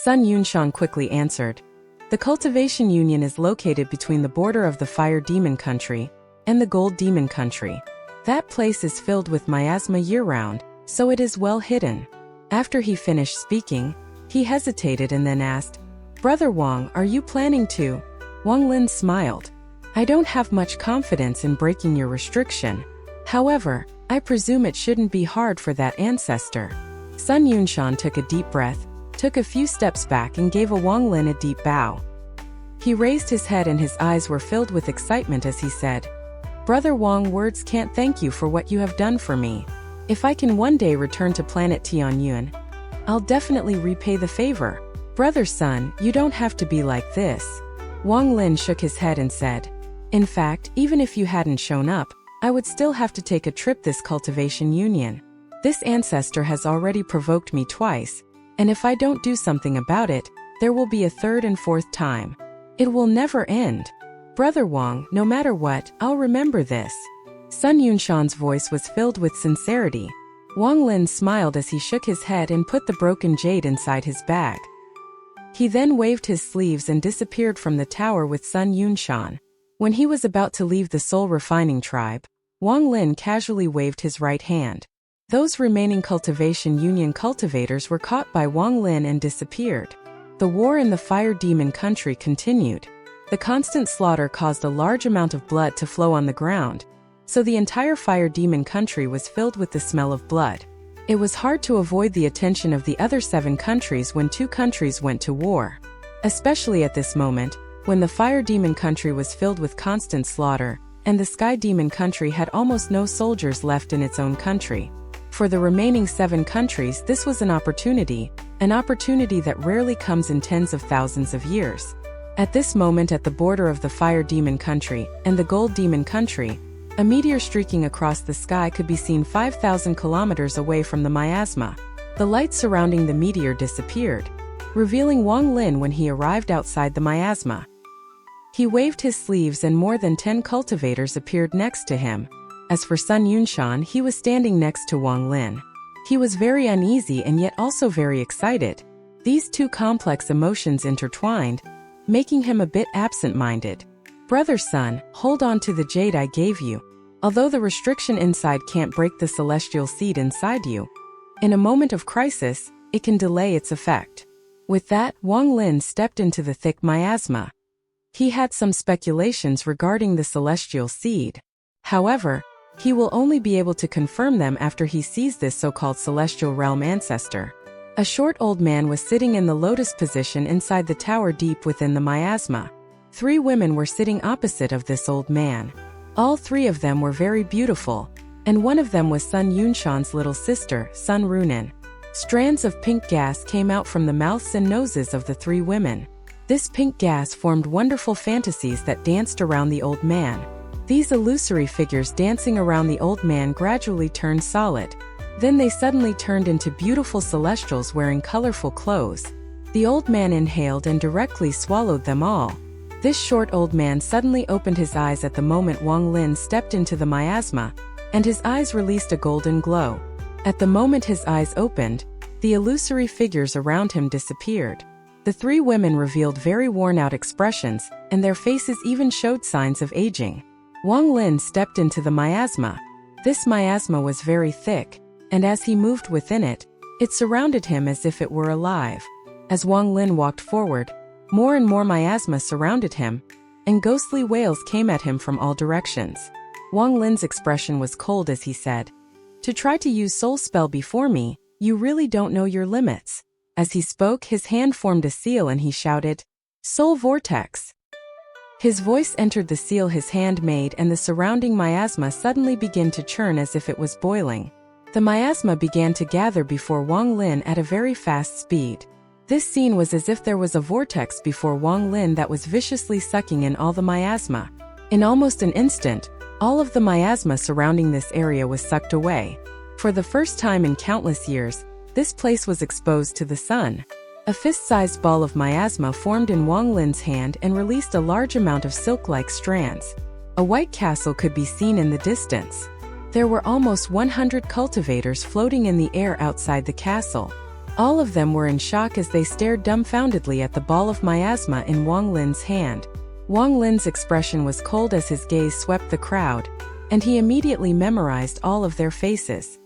Sun Yunshan quickly answered. The cultivation union is located between the border of the Fire Demon Country and the Gold Demon Country. That place is filled with miasma year-round, so it is well hidden. After he finished speaking, he hesitated and then asked, Brother Wang, are you planning to? Wang Lin smiled. I don't have much confidence in breaking your restriction. However, I presume it shouldn't be hard for that ancestor. Sun Yunshan took a deep breath, took a few steps back and gave Wang Lin a deep bow. He raised his head and his eyes were filled with excitement as he said, Brother Wang, words can't thank you for what you have done for me. If I can one day return to planet Tianyuan, I'll definitely repay the favor. Brother Sun, you don't have to be like this. Wang Lin shook his head and said, In fact, even if you hadn't shown up, I would still have to take a trip this cultivation union. This ancestor has already provoked me twice, and if I don't do something about it, there will be a third and fourth time. It will never end. Brother Wang, no matter what, I'll remember this. Sun Yunshan's voice was filled with sincerity. Wang Lin smiled as he shook his head and put the broken jade inside his bag. He then waved his sleeves and disappeared from the tower with Sun Yunshan. When he was about to leave the soul refining tribe, Wang Lin casually waved his right hand. Those remaining cultivation union cultivators were caught by Wang Lin and disappeared. The war in the Fire Demon Country continued. The constant slaughter caused a large amount of blood to flow on the ground, so the entire Fire Demon Country was filled with the smell of blood. It was hard to avoid the attention of the other 7 countries when 2 countries went to war. Especially at this moment, when the Fire Demon Country was filled with constant slaughter, and the Sky Demon Country had almost no soldiers left in its own country. For the remaining 7 countries, this was an opportunity that rarely comes in tens of thousands of years. At this moment, at the border of the Fire Demon Country and the Gold Demon Country, a meteor streaking across the sky could be seen 5,000 kilometers away from the miasma. The light surrounding the meteor disappeared, revealing Wang Lin when he arrived outside the miasma. He waved his sleeves and more than 10 cultivators appeared next to him. As for Sun Yunshan, he was standing next to Wang Lin. He was very uneasy and yet also very excited. These 2 complex emotions intertwined, making him a bit absent-minded. Brother Sun, hold on to the jade I gave you. Although the restriction inside can't break the celestial seed inside you, in a moment of crisis, it can delay its effect. With that, Wang Lin stepped into the thick miasma. He had some speculations regarding the celestial seed. However, he will only be able to confirm them after he sees this so-called celestial realm ancestor. A short old man was sitting in the lotus position inside the tower deep within the miasma. 3 women were sitting opposite of this old man. All 3 of them were very beautiful, and one of them was Sun Yunshan's little sister, Sun Runan. Strands of pink gas came out from the mouths and noses of the 3 women. This pink gas formed wonderful fantasies that danced around the old man. These illusory figures dancing around the old man gradually turned solid. Then they suddenly turned into beautiful celestials wearing colorful clothes. The old man inhaled and directly swallowed them all. This short old man suddenly opened his eyes at the moment Wang Lin stepped into the miasma, and his eyes released a golden glow. At the moment his eyes opened, the illusory figures around him disappeared. The 3 women revealed very worn-out expressions, and their faces even showed signs of aging. Wang Lin stepped into the miasma. This miasma was very thick, and as he moved within it, it surrounded him as if it were alive. As Wang Lin walked forward, more and more miasma surrounded him, and ghostly wails came at him from all directions. Wang Lin's expression was cold as he said, To try to use soul spell before me, you really don't know your limits. As he spoke, his hand formed a seal and he shouted, Soul Vortex. His voice entered the seal his hand made and the surrounding miasma suddenly began to churn as if it was boiling. The miasma began to gather before Wang Lin at a very fast speed. This scene was as if there was a vortex before Wang Lin that was viciously sucking in all the miasma. In almost an instant, all of the miasma surrounding this area was sucked away. For the first time in countless years, this place was exposed to the sun. A fist-sized ball of miasma formed in Wang Lin's hand and released a large amount of silk-like strands. A white castle could be seen in the distance. There were almost 100 cultivators floating in the air outside the castle. All of them were in shock as they stared dumbfoundedly at the ball of miasma in Wang Lin's hand. Wang Lin's expression was cold as his gaze swept the crowd, and he immediately memorized all of their faces.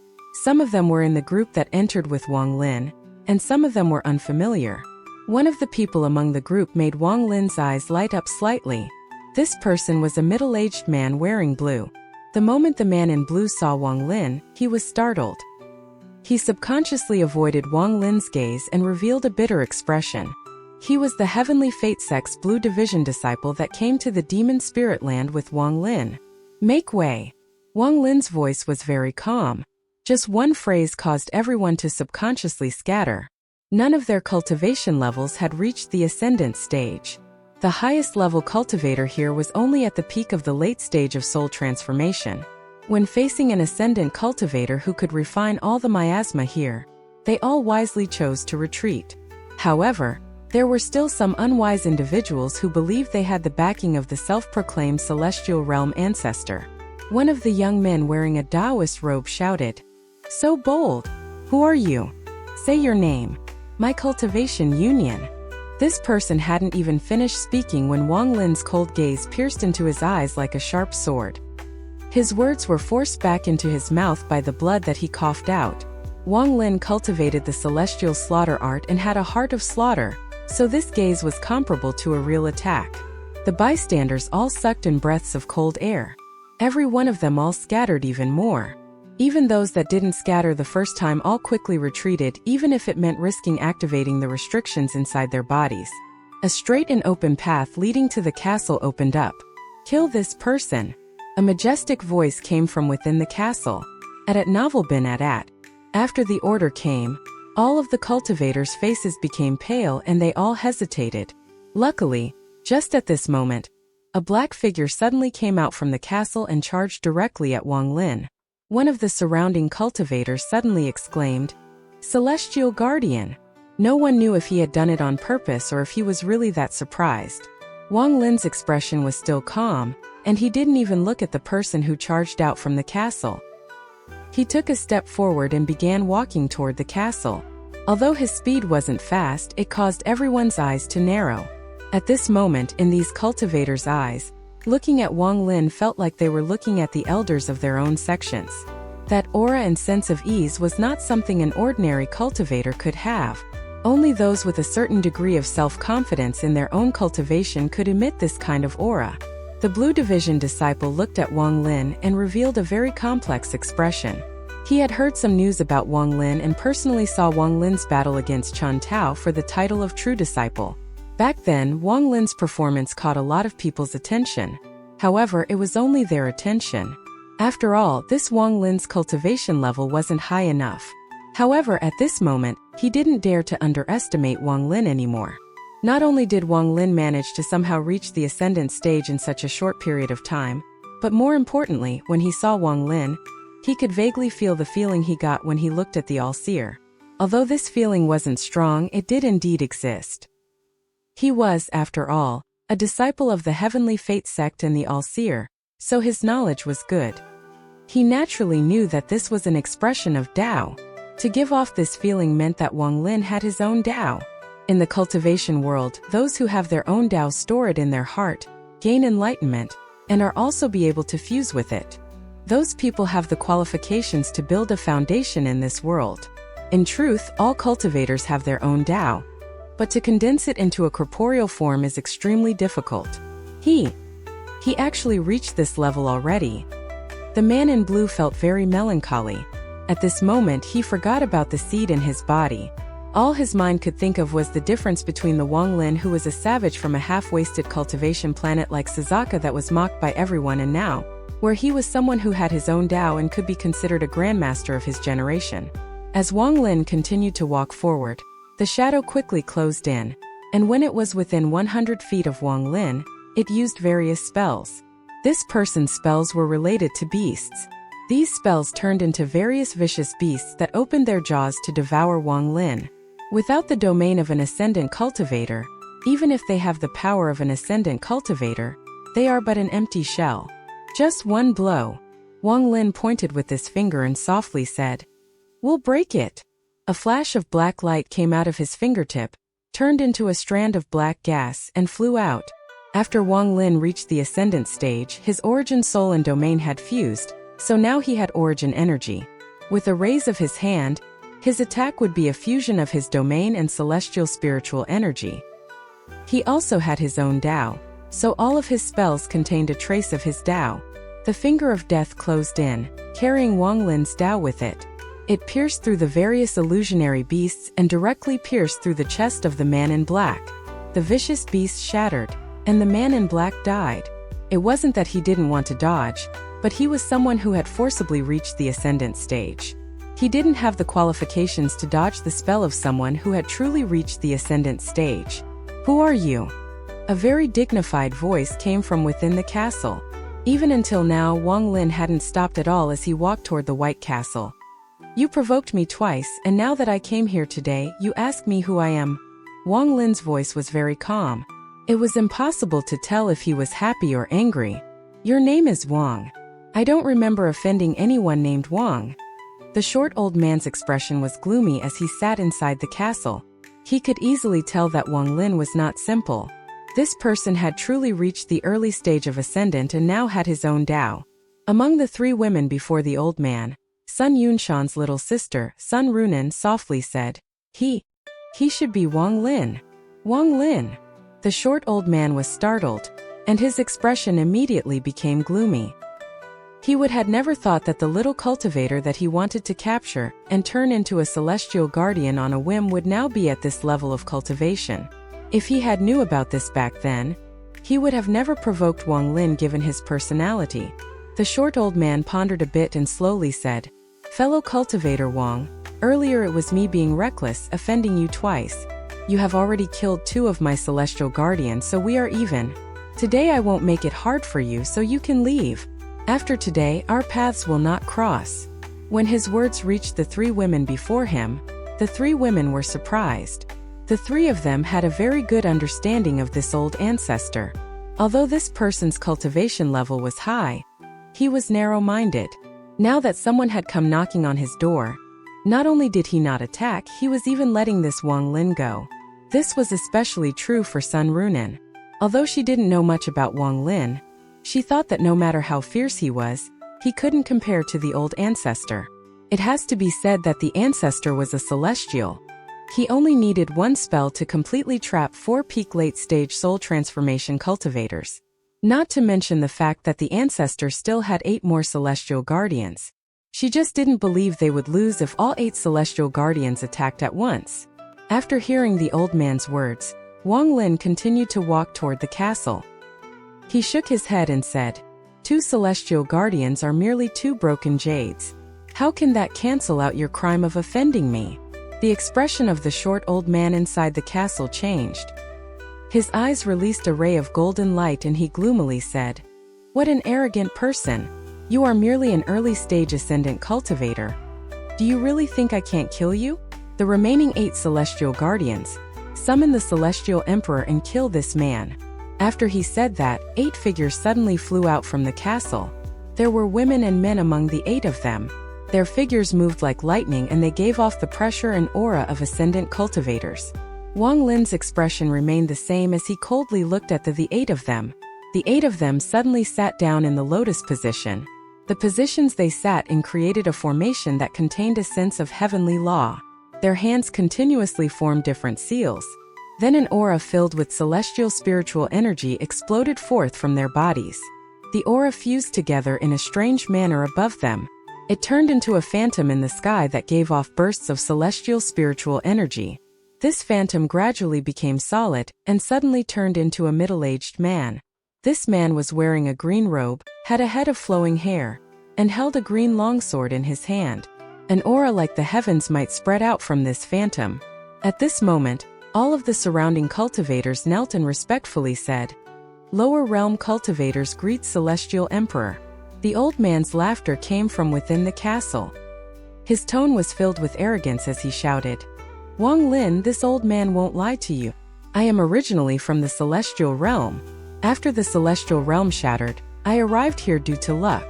Some of them were in the group that entered with Wang Lin, and some of them were unfamiliar. One of the people among the group made Wang Lin's eyes light up slightly. This person was a middle-aged man wearing blue. The moment the man in blue saw Wang Lin, he was startled. He subconsciously avoided Wang Lin's gaze and revealed a bitter expression. He was the Heavenly Fate Sect's Blue Division disciple that came to the Demon Spirit Land with Wang Lin. "Make way." Wang Lin's voice was very calm. Just one phrase caused everyone to subconsciously scatter. None of their cultivation levels had reached the ascendant stage. The highest level cultivator here was only at the peak of the late stage of soul transformation. When facing an ascendant cultivator who could refine all the miasma here, they all wisely chose to retreat. However, there were still some unwise individuals who believed they had the backing of the self-proclaimed celestial realm ancestor. One of the young men wearing a Taoist robe shouted, "So bold! Who are you? Say your name." "My cultivation union." This person hadn't even finished speaking when Wang Lin's cold gaze pierced into his eyes like a sharp sword. His words were forced back into his mouth by the blood that he coughed out. Wang Lin cultivated the celestial slaughter art and had a heart of slaughter, so this gaze was comparable to a real attack. The bystanders all sucked in breaths of cold air. Every one of them all scattered even more. Even those that didn't scatter the first time all quickly retreated, even if it meant risking activating the restrictions inside their bodies. A straight and open path leading to the castle opened up. "Kill this person." A majestic voice came from within the castle. At novel bin at. After the order came, all of the cultivators' faces became pale and they all hesitated. Luckily, just at this moment, a black figure suddenly came out from the castle and charged directly at Wang Lin. One of the surrounding cultivators suddenly exclaimed, "Celestial Guardian!" No one knew if he had done it on purpose or if he was really that surprised. Wang Lin's expression was still calm, and he didn't even look at the person who charged out from the castle. He took a step forward and began walking toward the castle. Although his speed wasn't fast, it caused everyone's eyes to narrow. At this moment, in these cultivators' eyes, looking at Wang Lin felt like they were looking at the elders of their own sections. That aura and sense of ease was not something an ordinary cultivator could have. Only those with a certain degree of self-confidence in their own cultivation could emit this kind of aura. The Blue Division disciple looked at Wang Lin and revealed a very complex expression. He had heard some news about Wang Lin and personally saw Wang Lin's battle against Chen Tao for the title of True Disciple. Back then, Wang Lin's performance caught a lot of people's attention. However, it was only their attention. After all, this Wang Lin's cultivation level wasn't high enough. However, at this moment, he didn't dare to underestimate Wang Lin anymore. Not only did Wang Lin manage to somehow reach the ascendant stage in such a short period of time, but more importantly, when he saw Wang Lin, he could vaguely feel the feeling he got when he looked at the All-Seer. Although this feeling wasn't strong, it did indeed exist. He was, after all, a disciple of the Heavenly Fate Sect and the All-Seer, so his knowledge was good. He naturally knew that this was an expression of Tao. To give off this feeling meant that Wang Lin had his own Tao. In the cultivation world, those who have their own Tao store it in their heart, gain enlightenment, and are also be able to fuse with it. Those people have the qualifications to build a foundation in this world. In truth, all cultivators have their own Tao, but to condense it into a corporeal form is extremely difficult. He actually reached this level already. The man in blue felt very melancholy. At this moment, he forgot about the seed in his body. All his mind could think of was the difference between the Wang Lin who was a savage from a half-wasted cultivation planet like Suzaka that was mocked by everyone, and now, where he was someone who had his own Tao and could be considered a grandmaster of his generation. As Wang Lin continued to walk forward, the shadow quickly closed in, and when it was within 100 feet of Wang Lin, it used various spells. This person's spells were related to beasts. These spells turned into various vicious beasts that opened their jaws to devour Wang Lin. Without the domain of an ascendant cultivator, even if they have the power of an ascendant cultivator, they are but an empty shell. Just one blow. Wang Lin pointed with his finger and softly said, "We'll break it." A flash of black light came out of his fingertip, turned into a strand of black gas, and flew out. After Wang Lin reached the ascendant stage, his origin soul and domain had fused, so now he had origin energy. With a raise of his hand, his attack would be a fusion of his domain and celestial spiritual energy. He also had his own Tao, so all of his spells contained a trace of his Tao. The finger of death closed in, carrying Wang Lin's Tao with it. It pierced through the various illusionary beasts and directly pierced through the chest of the man in black. The vicious beast shattered, and the man in black died. It wasn't that he didn't want to dodge, but he was someone who had forcibly reached the ascendant stage. He didn't have the qualifications to dodge the spell of someone who had truly reached the ascendant stage. "Who are you?" A very dignified voice came from within the castle. Even until now, Wang Lin hadn't stopped at all as he walked toward the White Castle. "You provoked me twice, and now that I came here today, you ask me who I am." Wang Lin's voice was very calm. It was impossible to tell if he was happy or angry. "Your name is Wang. I don't remember offending anyone named Wang." The short old man's expression was gloomy as he sat inside the castle. He could easily tell that Wang Lin was not simple. This person had truly reached the early stage of ascendant and now had his own Tao. Among the three women before the old man, Sun Yunshan's little sister, Sun Runan, softly said, He should be Wang Lin. Wang Lin." The short old man was startled, and his expression immediately became gloomy. He had never thought that the little cultivator that he wanted to capture and turn into a celestial guardian on a whim would now be at this level of cultivation. If he had knew about this back then, he would have never provoked Wang Lin given his personality. The short old man pondered a bit and slowly said, "Fellow cultivator Wang, earlier it was me being reckless, offending you twice. You have already killed 2 of my celestial guardians, so we are even. Today I won't make it hard for you, so you can leave. After today, our paths will not cross." When his words reached the 3 women before him, the 3 women were surprised. The 3 of them had a very good understanding of this old ancestor. Although this person's cultivation level was high, he was narrow-minded. Now that someone had come knocking on his door, not only did he not attack, he was even letting this Wang Lin go. This was especially true for Sun Runan. Although she didn't know much about Wang Lin, she thought that no matter how fierce he was, he couldn't compare to the old ancestor. It has to be said that the ancestor was a celestial. He only needed 1 spell to completely trap 4 peak late-stage soul transformation cultivators. Not to mention the fact that the ancestor still had 8 more celestial guardians. She just didn't believe they would lose if all 8 celestial guardians attacked at once. After hearing the old man's words, Wang Lin continued to walk toward the castle. He shook his head and said, 2 celestial guardians are merely 2 broken jades. How can that cancel out your crime of offending me? The expression of the short old man inside the castle changed. His eyes released a ray of golden light and he gloomily said, "What an arrogant person. You are merely an early-stage ascendant cultivator. Do you really think I can't kill you?" The remaining 8 celestial guardians summon the celestial emperor and kill this man. After he said that, 8 figures suddenly flew out from the castle. There were women and men among the 8 of them. Their figures moved like lightning and they gave off the pressure and aura of ascendant cultivators. Wang Lin's expression remained the same as he coldly looked at the 8 of them. The 8 of them suddenly sat down in the lotus position. The positions they sat in created a formation that contained a sense of heavenly law. Their hands continuously formed different seals. Then an aura filled with celestial spiritual energy exploded forth from their bodies. The aura fused together in a strange manner above them. It turned into a phantom in the sky that gave off bursts of celestial spiritual energy. This phantom gradually became solid and suddenly turned into a middle-aged man. This man was wearing a green robe, had a head of flowing hair, and held a green longsword in his hand. An aura like the heavens might spread out from this phantom. At this moment, all of the surrounding cultivators knelt and respectfully said, "Lower realm cultivators greet Celestial Emperor." The old man's laughter came from within the castle. His tone was filled with arrogance as he shouted, "Wang Lin, this old man won't lie to you. I am originally from the Celestial Realm. After the Celestial Realm shattered, I arrived here due to luck.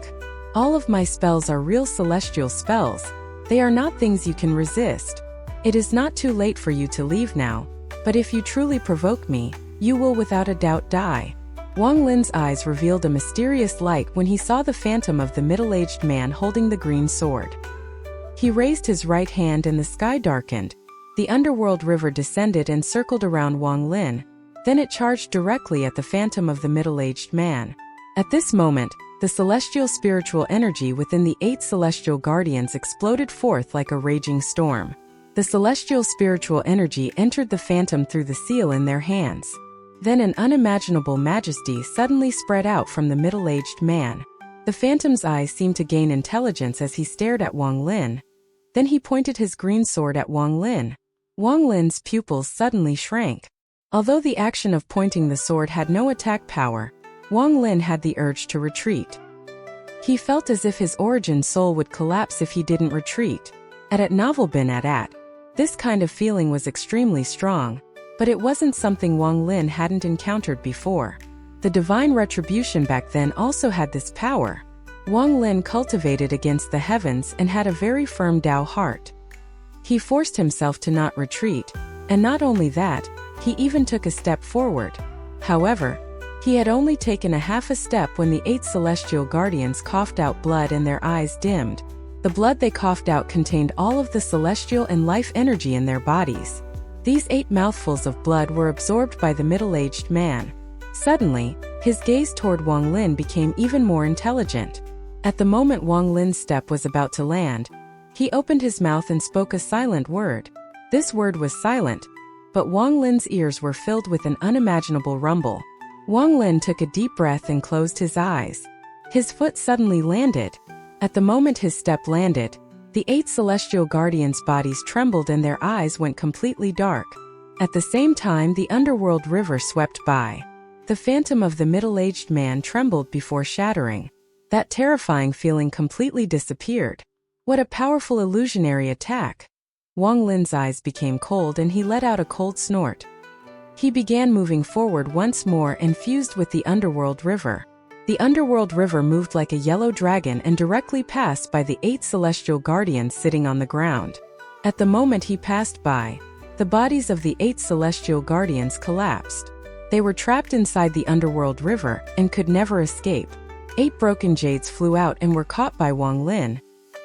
All of my spells are real celestial spells. They are not things you can resist. It is not too late for you to leave now, but if you truly provoke me, you will without a doubt die. Wang Lin's eyes revealed a mysterious light when he saw the phantom of the middle-aged man holding the green sword. He raised his right hand and the sky darkened. The underworld river descended and circled around Wang Lin, then it charged directly at the phantom of the middle-aged man. At this moment, the celestial spiritual energy within the 8 celestial guardians exploded forth like a raging storm. The celestial spiritual energy entered the phantom through the seal in their hands. Then an unimaginable majesty suddenly spread out from the middle-aged man. The phantom's eyes seemed to gain intelligence as he stared at Wang Lin. Then he pointed his green sword at Wang Lin. Wang Lin's pupils suddenly shrank. Although the action of pointing the sword had no attack power, Wang Lin had the urge to retreat. He felt as if his origin soul would collapse if he didn't retreat. At novel bin at. This kind of feeling was extremely strong, but it wasn't something Wang Lin hadn't encountered before. The divine retribution back then also had this power. Wang Lin cultivated against the heavens and had a very firm Tao heart. He forced himself to not retreat, and not only that, he even took a step forward. However, he had only taken a half a step when the 8 celestial guardians coughed out blood and their eyes dimmed. The blood they coughed out contained all of the celestial and life energy in their bodies. These 8 mouthfuls of blood were absorbed by the middle-aged man. Suddenly, his gaze toward Wang Lin became even more intelligent. At the moment Wang Lin's step was about to land, he opened his mouth and spoke a silent word. This word was silent, but Wang Lin's ears were filled with an unimaginable rumble. Wang Lin took a deep breath and closed his eyes. His foot suddenly landed. At the moment his step landed, the 8 celestial guardians' bodies trembled and their eyes went completely dark. At the same time the underworld river swept by. The phantom of the middle-aged man trembled before shattering. That terrifying feeling completely disappeared. What a powerful illusionary attack! Wang Lin's eyes became cold and he let out a cold snort. He began moving forward once more and fused with the underworld river. The underworld river moved like a yellow dragon and directly passed by the 8 celestial guardians sitting on the ground. At the moment he passed by, the bodies of the 8 celestial guardians collapsed. They were trapped inside the underworld river and could never escape. 8 broken jades flew out and were caught by Wang Lin.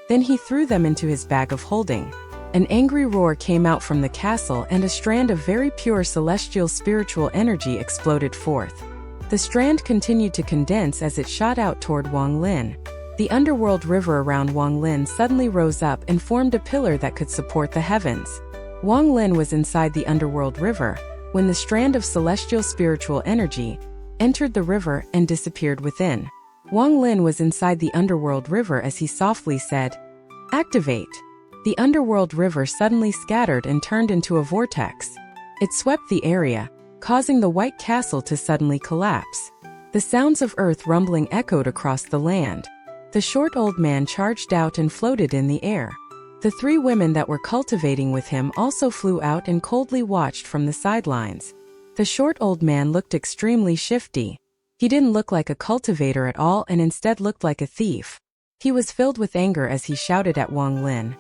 Then he threw them into his bag of holding. An angry roar came out from the castle and a strand of very pure celestial spiritual energy exploded forth. The strand continued to condense as it shot out toward Wang Lin. The underworld river around Wang Lin suddenly rose up and formed a pillar that could support the heavens. Wang Lin was inside the underworld river when the strand of celestial spiritual energy entered the river and disappeared within. Wang Lin was inside the underworld river as he softly said, "Activate." The underworld river suddenly scattered and turned into a vortex. It swept the area, causing the White Castle to suddenly collapse. The sounds of earth rumbling echoed across the land. The short old man charged out and floated in the air. The 3 women that were cultivating with him also flew out and coldly watched from the sidelines. The short old man looked extremely shifty. He didn't look like a cultivator at all and instead looked like a thief. He was filled with anger as he shouted at Wang Lin.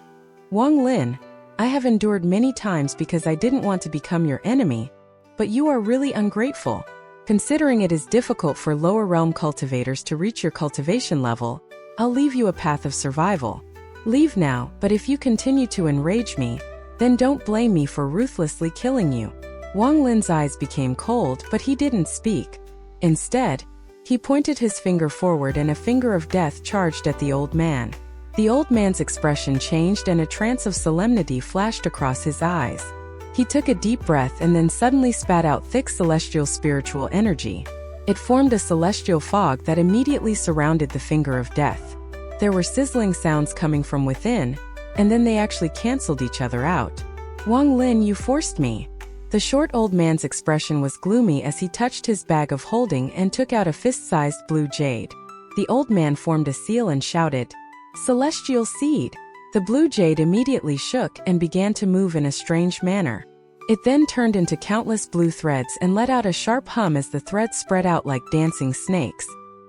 "Wang Lin, I have endured many times because I didn't want to become your enemy, but you are really ungrateful. Considering it is difficult for lower realm cultivators to reach your cultivation level, I'll leave you a path of survival. Leave now, but if you continue to enrage me, then don't blame me for ruthlessly killing you." Wang Lin's eyes became cold, but he didn't speak. Instead, he pointed his finger forward and a finger of death charged at the old man. The old man's expression changed and a trance of solemnity flashed across his eyes. He took a deep breath and then suddenly spat out thick celestial spiritual energy. It formed a celestial fog that immediately surrounded the finger of death. There were sizzling sounds coming from within, and then they actually canceled each other out. "Wang Lin, you forced me." The short old man's expression was gloomy as he touched his bag of holding and took out a fist-sized blue jade. The old man formed a seal and shouted, "Celestial seed!" The blue jade immediately shook and began to move in a strange manner. It then turned into countless blue threads and let out a sharp hum as the threads spread out like dancing snakes.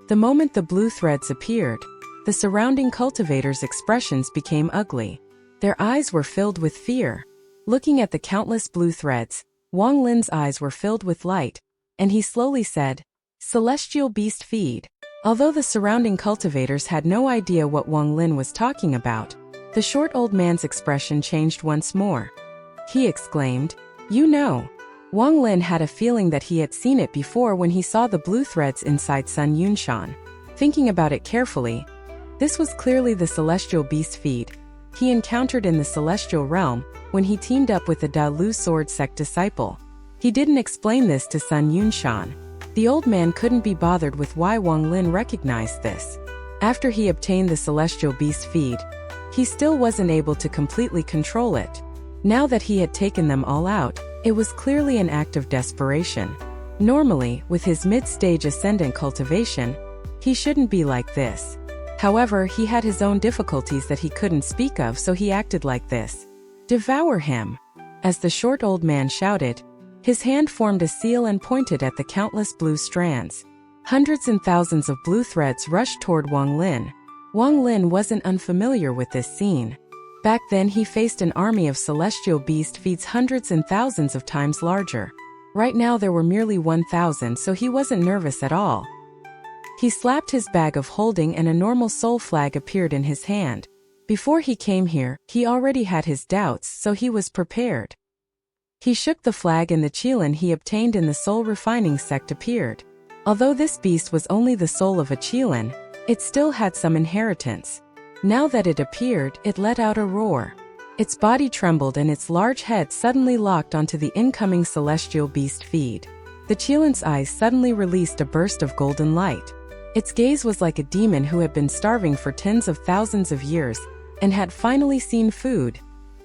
The moment the blue threads appeared, the surrounding cultivators' expressions became ugly. Their eyes were filled with fear. Looking at the countless blue threads, Wang Lin's eyes were filled with light, and he slowly said, "Celestial beast feed." Although the surrounding cultivators had no idea what Wang Lin was talking about, the short old man's expression changed once more. He exclaimed, "You know." Wang Lin had a feeling that he had seen it before when he saw the blue threads inside Sun Yunshan. Thinking about it carefully, this was clearly the celestial beast feed he encountered in the celestial realm when he teamed up with the Da Lu sword sect disciple. He didn't explain this to Sun Yunshan. The old man couldn't be bothered with why Wang Lin recognized this. After he obtained the celestial beast feed, he still wasn't able to completely control it. Now that he had taken them all out, it was clearly an act of desperation. Normally, with his mid-stage ascendant cultivation, he shouldn't be like this. However, he had his own difficulties that he couldn't speak of, so he acted like this. "Devour him!" As the short old man shouted, his hand formed a seal and pointed at the countless blue strands. Hundreds and thousands of blue threads rushed toward Wang Lin. Wang Lin wasn't unfamiliar with this scene. Back then he faced an army of celestial beast feeds hundreds and thousands of times larger. Right now there were merely 1,000, so he wasn't nervous at all. He slapped his bag of holding and a normal soul flag appeared in his hand. Before he came here, he already had his doubts, so he was prepared. He shook the flag and the QIAN he obtained in the soul refining sect appeared. Although this beast was only the soul of a QIAN, it still had some inheritance. Now that it appeared, it let out a roar. Its body trembled and its large head suddenly locked onto the incoming celestial beast feed. The QIAN's eyes suddenly released a burst of golden light. Its gaze was like a demon who had been starving for tens of thousands of years and had finally seen food.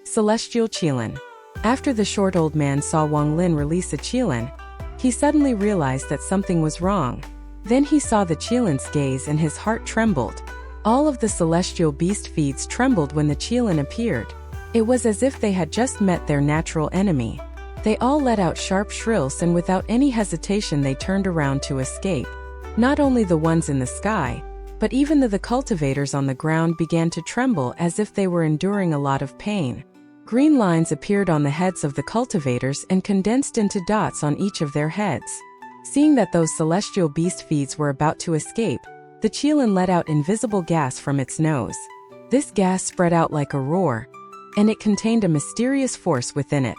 Celestial QIAN. After the short old man saw Wang Lin release a QIAN, he suddenly realized that something was wrong. Then he saw the QIAN's gaze and his heart trembled. All of the celestial beast feeds trembled when the QIAN appeared. It was as if they had just met their natural enemy. They all let out sharp shrills and without any hesitation they turned around to escape. Not only the ones in the sky, but even the cultivators on the ground began to tremble as if they were enduring a lot of pain. Green lines appeared on the heads of the cultivators and condensed into dots on each of their heads. Seeing that those celestial beast feeds were about to escape, the QIAN let out invisible gas from its nose. This gas spread out like a roar, and it contained a mysterious force within it.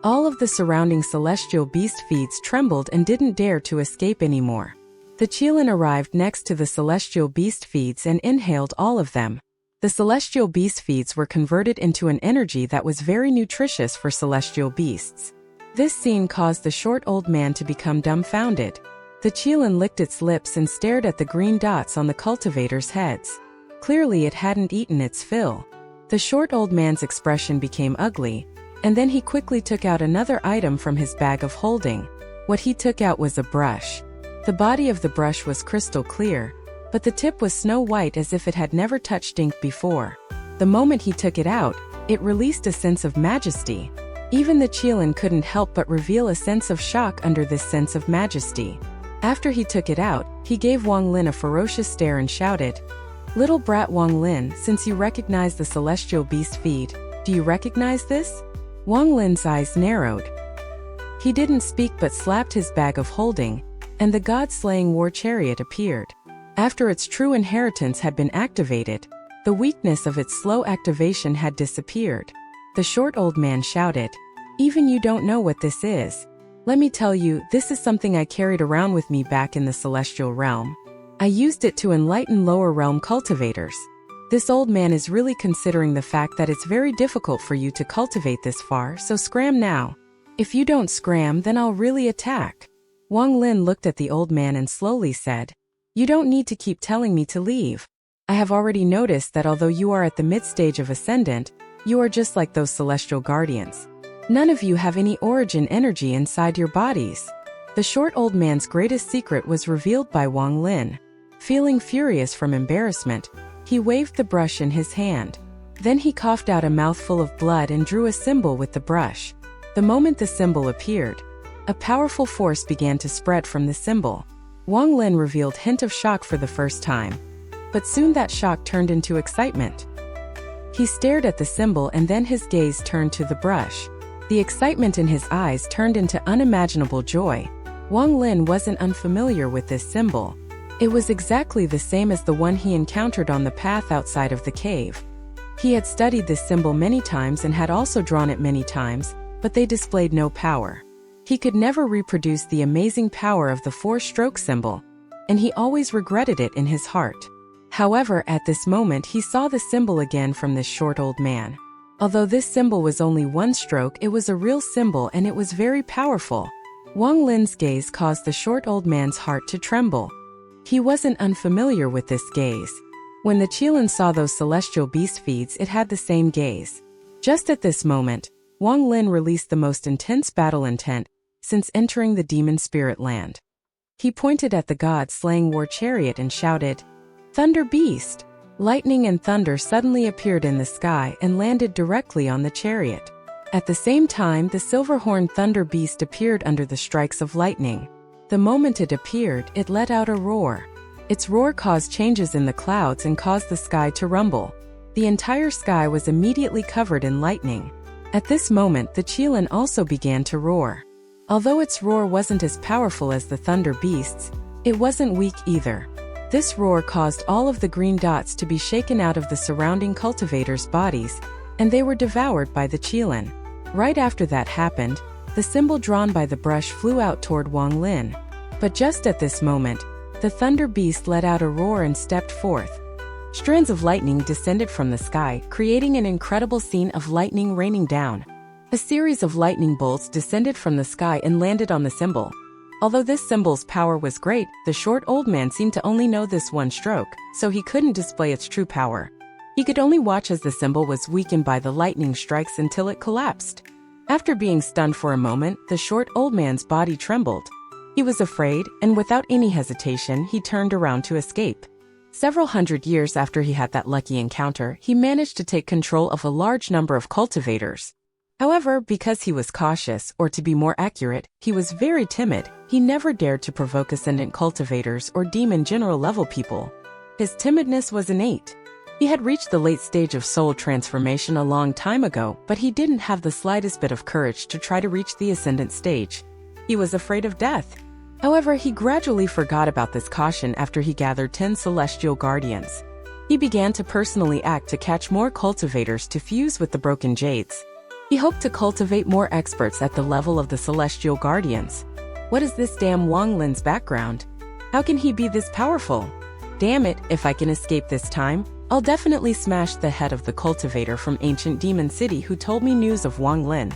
All of the surrounding celestial beast feeds trembled and didn't dare to escape anymore. The QIAN arrived next to the celestial beast feeds and inhaled all of them. The celestial beast feeds were converted into an energy that was very nutritious for celestial beasts. This scene caused the short old man to become dumbfounded. The QIAN licked its lips and stared at the green dots on the cultivators' heads. Clearly it hadn't eaten its fill. The short old man's expression became ugly, and then he quickly took out another item from his bag of holding. What he took out was a brush. The body of the brush was crystal clear, but the tip was snow white as if it had never touched ink before. The moment he took it out, it released a sense of majesty. Even the QIAN couldn't help but reveal a sense of shock under this sense of majesty. After he took it out, he gave Wang Lin a ferocious stare and shouted, "Little brat Wang Lin, since you recognize the celestial beast feed, do you recognize this?" Wang Lin's eyes narrowed. He didn't speak but slapped his bag of holding, and the god-slaying war chariot appeared. After its true inheritance had been activated, the weakness of its slow activation had disappeared. The short old man shouted, "Even you don't know what this is. Let me tell you, this is something I carried around with me back in the celestial realm. I used it to enlighten lower realm cultivators. This old man is really considering the fact that it's very difficult for you to cultivate this far, so scram now. If you don't scram, then I'll really attack." Wang Lin looked at the old man and slowly said, "You don't need to keep telling me to leave. I have already noticed that although you are at the mid-stage of Ascendant, you are just like those celestial guardians. None of you have any origin energy inside your bodies." The short old man's greatest secret was revealed by Wang Lin. Feeling furious from embarrassment, he waved the brush in his hand. Then he coughed out a mouthful of blood and drew a symbol with the brush. The moment the symbol appeared, a powerful force began to spread from the symbol. Wang Lin revealed hint of shock for the first time. But soon that shock turned into excitement. He stared at the symbol and then his gaze turned to the brush. The excitement in his eyes turned into unimaginable joy. Wang Lin wasn't unfamiliar with this symbol. It was exactly the same as the one he encountered on the path outside of the cave. He had studied this symbol many times and had also drawn it many times, but they displayed no power. He could never reproduce the amazing power of the four-stroke symbol, and he always regretted it in his heart. However, at this moment he saw the symbol again from this short old man. Although this symbol was only one stroke, it was a real symbol and it was very powerful. Wang Lin's gaze caused the short old man's heart to tremble. He wasn't unfamiliar with this gaze. When the XIAN saw those celestial beast feeds, it had the same gaze. Just at this moment, Wang Lin released the most intense battle intent since entering the demon spirit land. He pointed at the god-slaying war chariot and shouted, "Thunder Beast!" Lightning and thunder suddenly appeared in the sky and landed directly on the chariot. At the same time, the silver-horned thunder beast appeared under the strikes of lightning. The moment it appeared, it let out a roar. Its roar caused changes in the clouds and caused the sky to rumble. The entire sky was immediately covered in lightning. At this moment, the XIAN also began to roar. Although its roar wasn't as powerful as the thunder beasts, it wasn't weak either. This roar caused all of the green dots to be shaken out of the surrounding cultivators' bodies, and they were devoured by the XIAN. Right after that happened, the symbol drawn by the brush flew out toward Wang Lin. But just at this moment, the thunder beast let out a roar and stepped forth. Strands of lightning descended from the sky, creating an incredible scene of lightning raining down. A series of lightning bolts descended from the sky and landed on the symbol. Although this symbol's power was great, the short old man seemed to only know this one stroke, so he couldn't display its true power. He could only watch as the symbol was weakened by the lightning strikes until it collapsed. After being stunned for a moment, the short old man's body trembled. He was afraid, and without any hesitation, he turned around to escape. Several hundred years after he had that lucky encounter, he managed to take control of a large number of cultivators. However, because he was cautious, or to be more accurate, he was very timid, he never dared to provoke ascendant cultivators or demon general level people. His timidness was innate. He had reached the late stage of soul transformation a long time ago, but he didn't have the slightest bit of courage to try to reach the ascendant stage. He was afraid of death. However, he gradually forgot about this caution after he gathered 10 celestial guardians. He began to personally act to catch more cultivators to fuse with the broken jades. He hoped to cultivate more experts at the level of the celestial guardians. What is this damn Wang Lin's background? How can he be this powerful? Damn it, if I can escape this time, I'll definitely smash the head of the cultivator from ancient demon city who told me news of Wang Lin.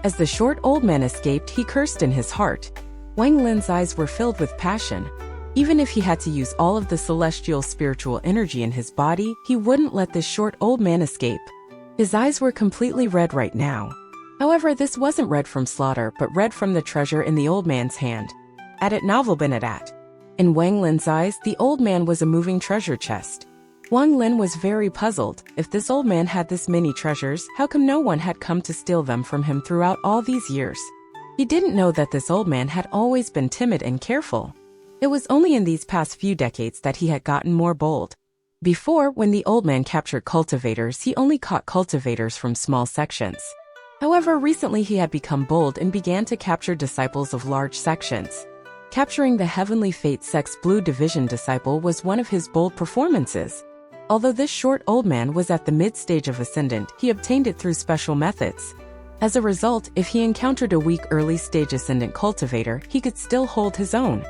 As the short old man escaped, he cursed in his heart. Wang Lin's eyes were filled with passion. Even if he had to use all of the celestial spiritual energy in his body, he wouldn't let this short old man escape. His eyes were completely red right now. However, this wasn't red from slaughter, but red from the treasure in the old man's hand. At it novel been it at. In Wang Lin's eyes, the old man was a moving treasure chest. Wang Lin was very puzzled. If this old man had this many treasures, how come no one had come to steal them from him throughout all these years? He didn't know that this old man had always been timid and careful. It was only in these past few decades that he had gotten more bold. Before, when the old man captured cultivators, he only caught cultivators from small sections. However, recently he had become bold and began to capture disciples of large sections. Capturing the Heavenly Fate Sex Blue Division disciple was one of his bold performances. Although this short old man was at the mid-stage of Ascendant, he obtained it through special methods. As a result, if he encountered a weak early-stage Ascendant cultivator, he could still hold his own.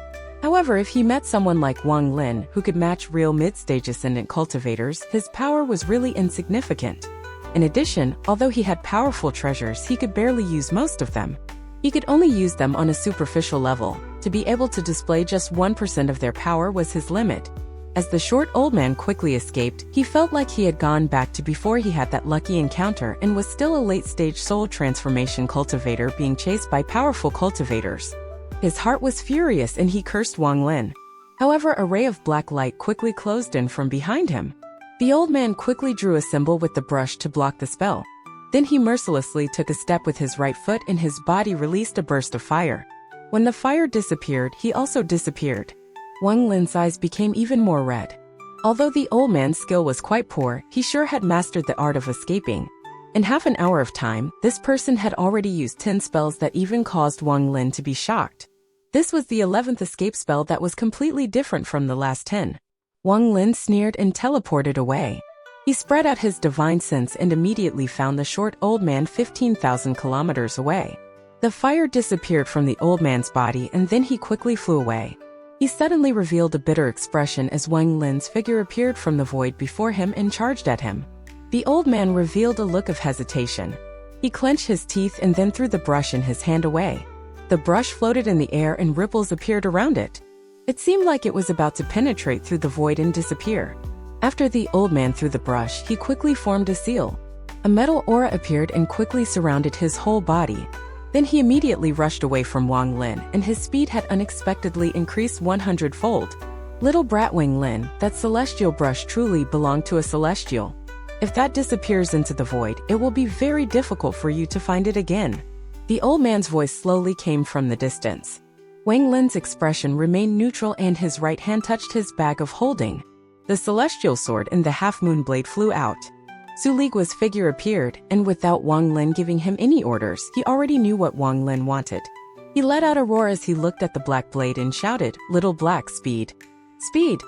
However, if he met someone like Wang Lin, who could match real mid-stage Ascendant cultivators, his power was really insignificant. In addition, although he had powerful treasures, he could barely use most of them. He could only use them on a superficial level. To be able to display just 1% of their power was his limit. As the short old man quickly escaped, he felt like he had gone back to before he had that lucky encounter and was still a late-stage soul transformation cultivator being chased by powerful cultivators. His heart was furious and he cursed Wang Lin. However, a ray of black light quickly closed in from behind him. The old man quickly drew a symbol with the brush to block the spell. Then he mercilessly took a step with his right foot and his body released a burst of fire. When the fire disappeared, he also disappeared. Wang Lin's eyes became even more red. Although the old man's skill was quite poor, he sure had mastered the art of escaping. In half an hour of time, this person had already used 10 spells that even caused Wang Lin to be shocked. This was the 11th escape spell that was completely different from the last 10. Wang Lin sneered and teleported away. He spread out his divine sense and immediately found the short old man 15,000 kilometers away. The fire disappeared from the old man's body and then he quickly flew away. He suddenly revealed a bitter expression as Wang Lin's figure appeared from the void before him and charged at him. The old man revealed a look of hesitation. He clenched his teeth and then threw the brush in his hand away. The brush floated in the air and ripples appeared around it. It seemed like it was about to penetrate through the void and disappear. After the old man threw the brush, he quickly formed a seal. A metal aura appeared and quickly surrounded his whole body. Then he immediately rushed away from Wang Lin, and his speed had unexpectedly increased 100-fold. Little brat Wang Lin, that celestial brush truly belonged to a celestial. If that disappears into the void, it will be very difficult for you to find it again. The old man's voice slowly came from the distance. Wang Lin's expression remained neutral and his right hand touched his bag of holding. The celestial sword and the half-moon blade flew out. Su Ligua's figure appeared, and without Wang Lin giving him any orders, he already knew what Wang Lin wanted. He let out a roar as he looked at the black blade and shouted, "Little black, speed! Speed!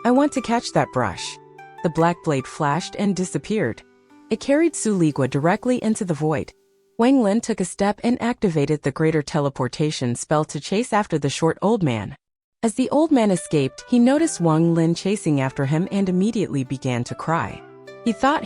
I want to catch that brush!" The black blade flashed and disappeared. It carried Su Ligua directly into the void. Wang Lin took a step and activated the greater teleportation spell to chase after the short old man. As the old man escaped, he noticed Wang Lin chasing after him and immediately began to cry. He thought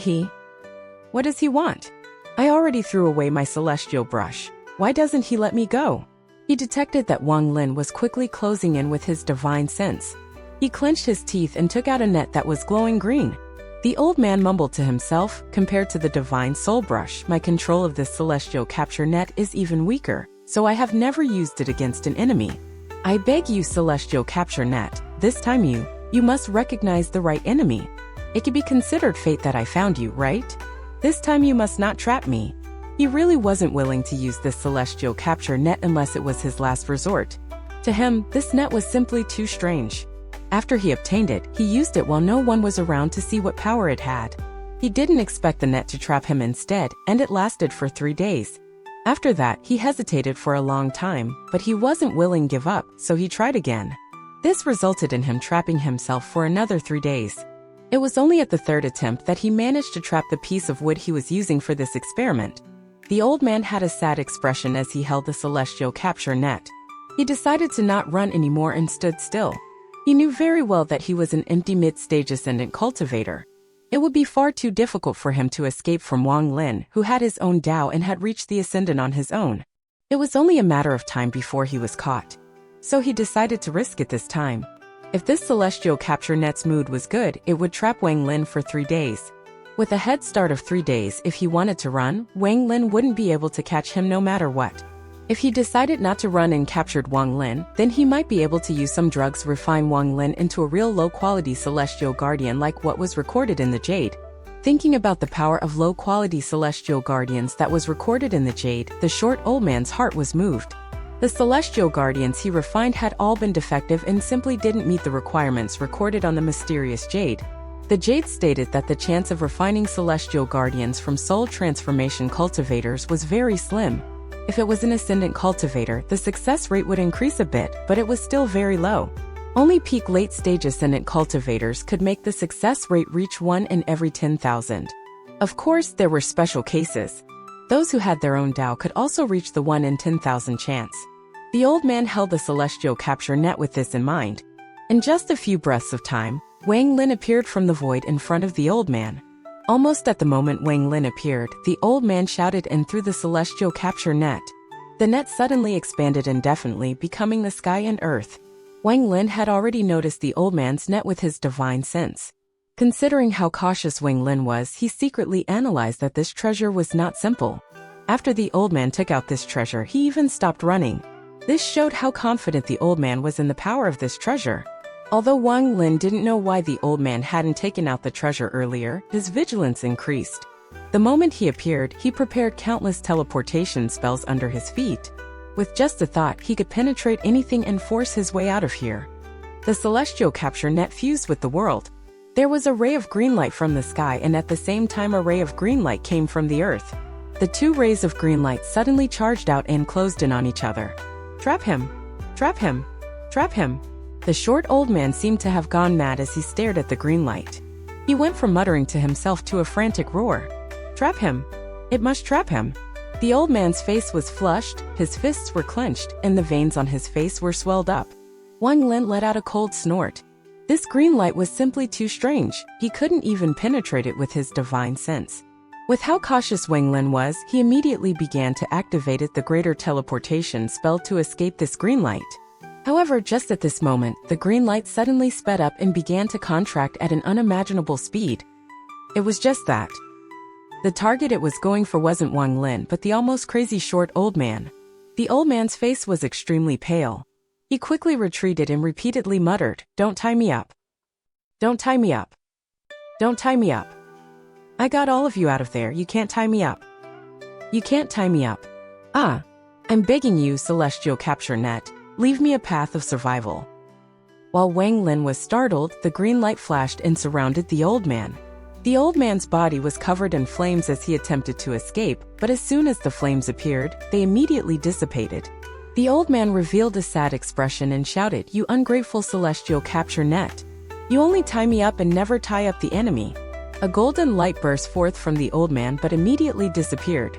what does he want? I already threw away my celestial brush. Why doesn't he let me go? He detected that Wang Lin was quickly closing in with his divine sense. He clenched his teeth and took out a net that was glowing green. The old man mumbled to himself, compared to the divine soul brush, my control of this celestial capture net is even weaker, so I have never used it against an enemy. I beg you, celestial capture net, this time you must recognize the right enemy. It could be considered fate that I found you, right? This time you must not trap me. He really wasn't willing to use this celestial capture net unless it was his last resort. To him, this net was simply too strange. After he obtained it, he used it while no one was around to see what power it had. He didn't expect the net to trap him instead, and it lasted for 3 days. After that, he hesitated for a long time, but he wasn't willing to give up, so he tried again. This resulted in him trapping himself for another 3 days. It was only at the 3rd attempt that he managed to trap the piece of wood he was using for this experiment. The old man had a sad expression as he held the celestial capture net. He decided to not run anymore and stood still. He knew very well that he was an empty mid-stage ascendant cultivator. It would be far too difficult for him to escape from Wang Lin, who had his own Tao and had reached the ascendant on his own. It was only a matter of time before he was caught. So he decided to risk it this time. If this celestial capture net's mood was good, it would trap Wang Lin for 3 days. With a head start of 3 days, if he wanted to run, Wang Lin wouldn't be able to catch him no matter what. If he decided not to run and captured Wang Lin, then he might be able to use some drugs to refine Wang Lin into a real low-quality celestial guardian like what was recorded in the Jade. Thinking about the power of low-quality celestial guardians that was recorded in the Jade, the short old man's heart was moved. The celestial guardians he refined had all been defective and simply didn't meet the requirements recorded on the mysterious Jade. The Jade stated that the chance of refining celestial guardians from soul transformation cultivators was very slim. If it was an ascendant cultivator, the success rate would increase a bit, but it was still very low. Only peak late-stage ascendant cultivators could make the success rate reach 1 in every 10,000. Of course, there were special cases. Those who had their own Tao could also reach the 1 in 10,000 chance. The old man held the celestial capture net with this in mind. In just a few breaths of time, Wang Lin appeared from the void in front of the old man. Almost at the moment Wang Lin appeared, the old man shouted and threw the celestial capture net. The net suddenly expanded indefinitely, becoming the sky and earth. Wang Lin had already noticed the old man's net with his divine sense. Considering how cautious Wang Lin was, he secretly analyzed that this treasure was not simple. After the old man took out this treasure, he even stopped running. This showed how confident the old man was in the power of this treasure. Although Wang Lin didn't know why the old man hadn't taken out the treasure earlier, his vigilance increased. The moment he appeared, he prepared countless teleportation spells under his feet. With just a thought, he could penetrate anything and force his way out of here. The celestial capture net fused with the world. There was a ray of green light from the sky, and at the same time a ray of green light came from the earth. The two rays of green light suddenly charged out and closed in on each other. Trap him! Trap him! Trap him! The short old man seemed to have gone mad as he stared at the green light. He went from muttering to himself to a frantic roar. Trap him! It must trap him! The old man's face was flushed, his fists were clenched, and the veins on his face were swelled up. Wang Lin let out a cold snort. This green light was simply too strange. He couldn't even penetrate it with his divine sense. With how cautious Wang Lin was, he immediately began to activate the greater teleportation spell to escape this green light. However, just at this moment, the green light suddenly sped up and began to contract at an unimaginable speed. It was just that. The target it was going for wasn't Wang Lin but the almost crazy short old man. The old man's face was extremely pale. He quickly retreated and repeatedly muttered, "Don't tie me up. Don't tie me up. Don't tie me up. I got all of you out of there, you can't tie me up. You can't tie me up. Ah, I'm begging you, Celestial Capture Net, leave me a path of survival." While Wang Lin was startled, the green light flashed and surrounded the old man. The old man's body was covered in flames as he attempted to escape, but as soon as the flames appeared, they immediately dissipated. The old man revealed a sad expression and shouted, "You ungrateful Celestial Capture Net! You only tie me up and never tie up the enemy." A golden light burst forth from the old man but immediately disappeared.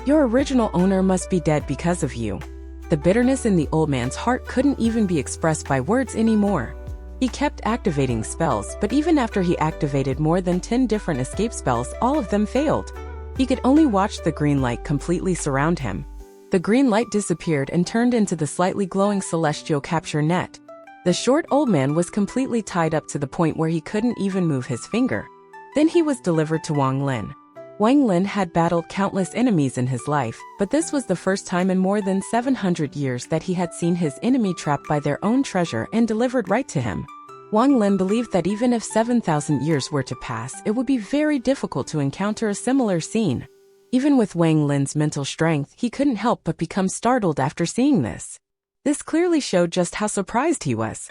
"Your original owner must be dead because of you." The bitterness in the old man's heart couldn't even be expressed by words anymore. He kept activating spells, but even after he activated more than 10 different escape spells, all of them failed. He could only watch the green light completely surround him. The green light disappeared and turned into the slightly glowing Celestial Capture Net. The short old man was completely tied up to the point where he couldn't even move his finger. Then he was delivered to Wang Lin. Wang Lin had battled countless enemies in his life, but this was the first time in more than 700 years that he had seen his enemy trapped by their own treasure and delivered right to him. Wang Lin believed that even if 7,000 years were to pass, it would be very difficult to encounter a similar scene. Even with Wang Lin's mental strength, he couldn't help but become startled after seeing this. This clearly showed just how surprised he was.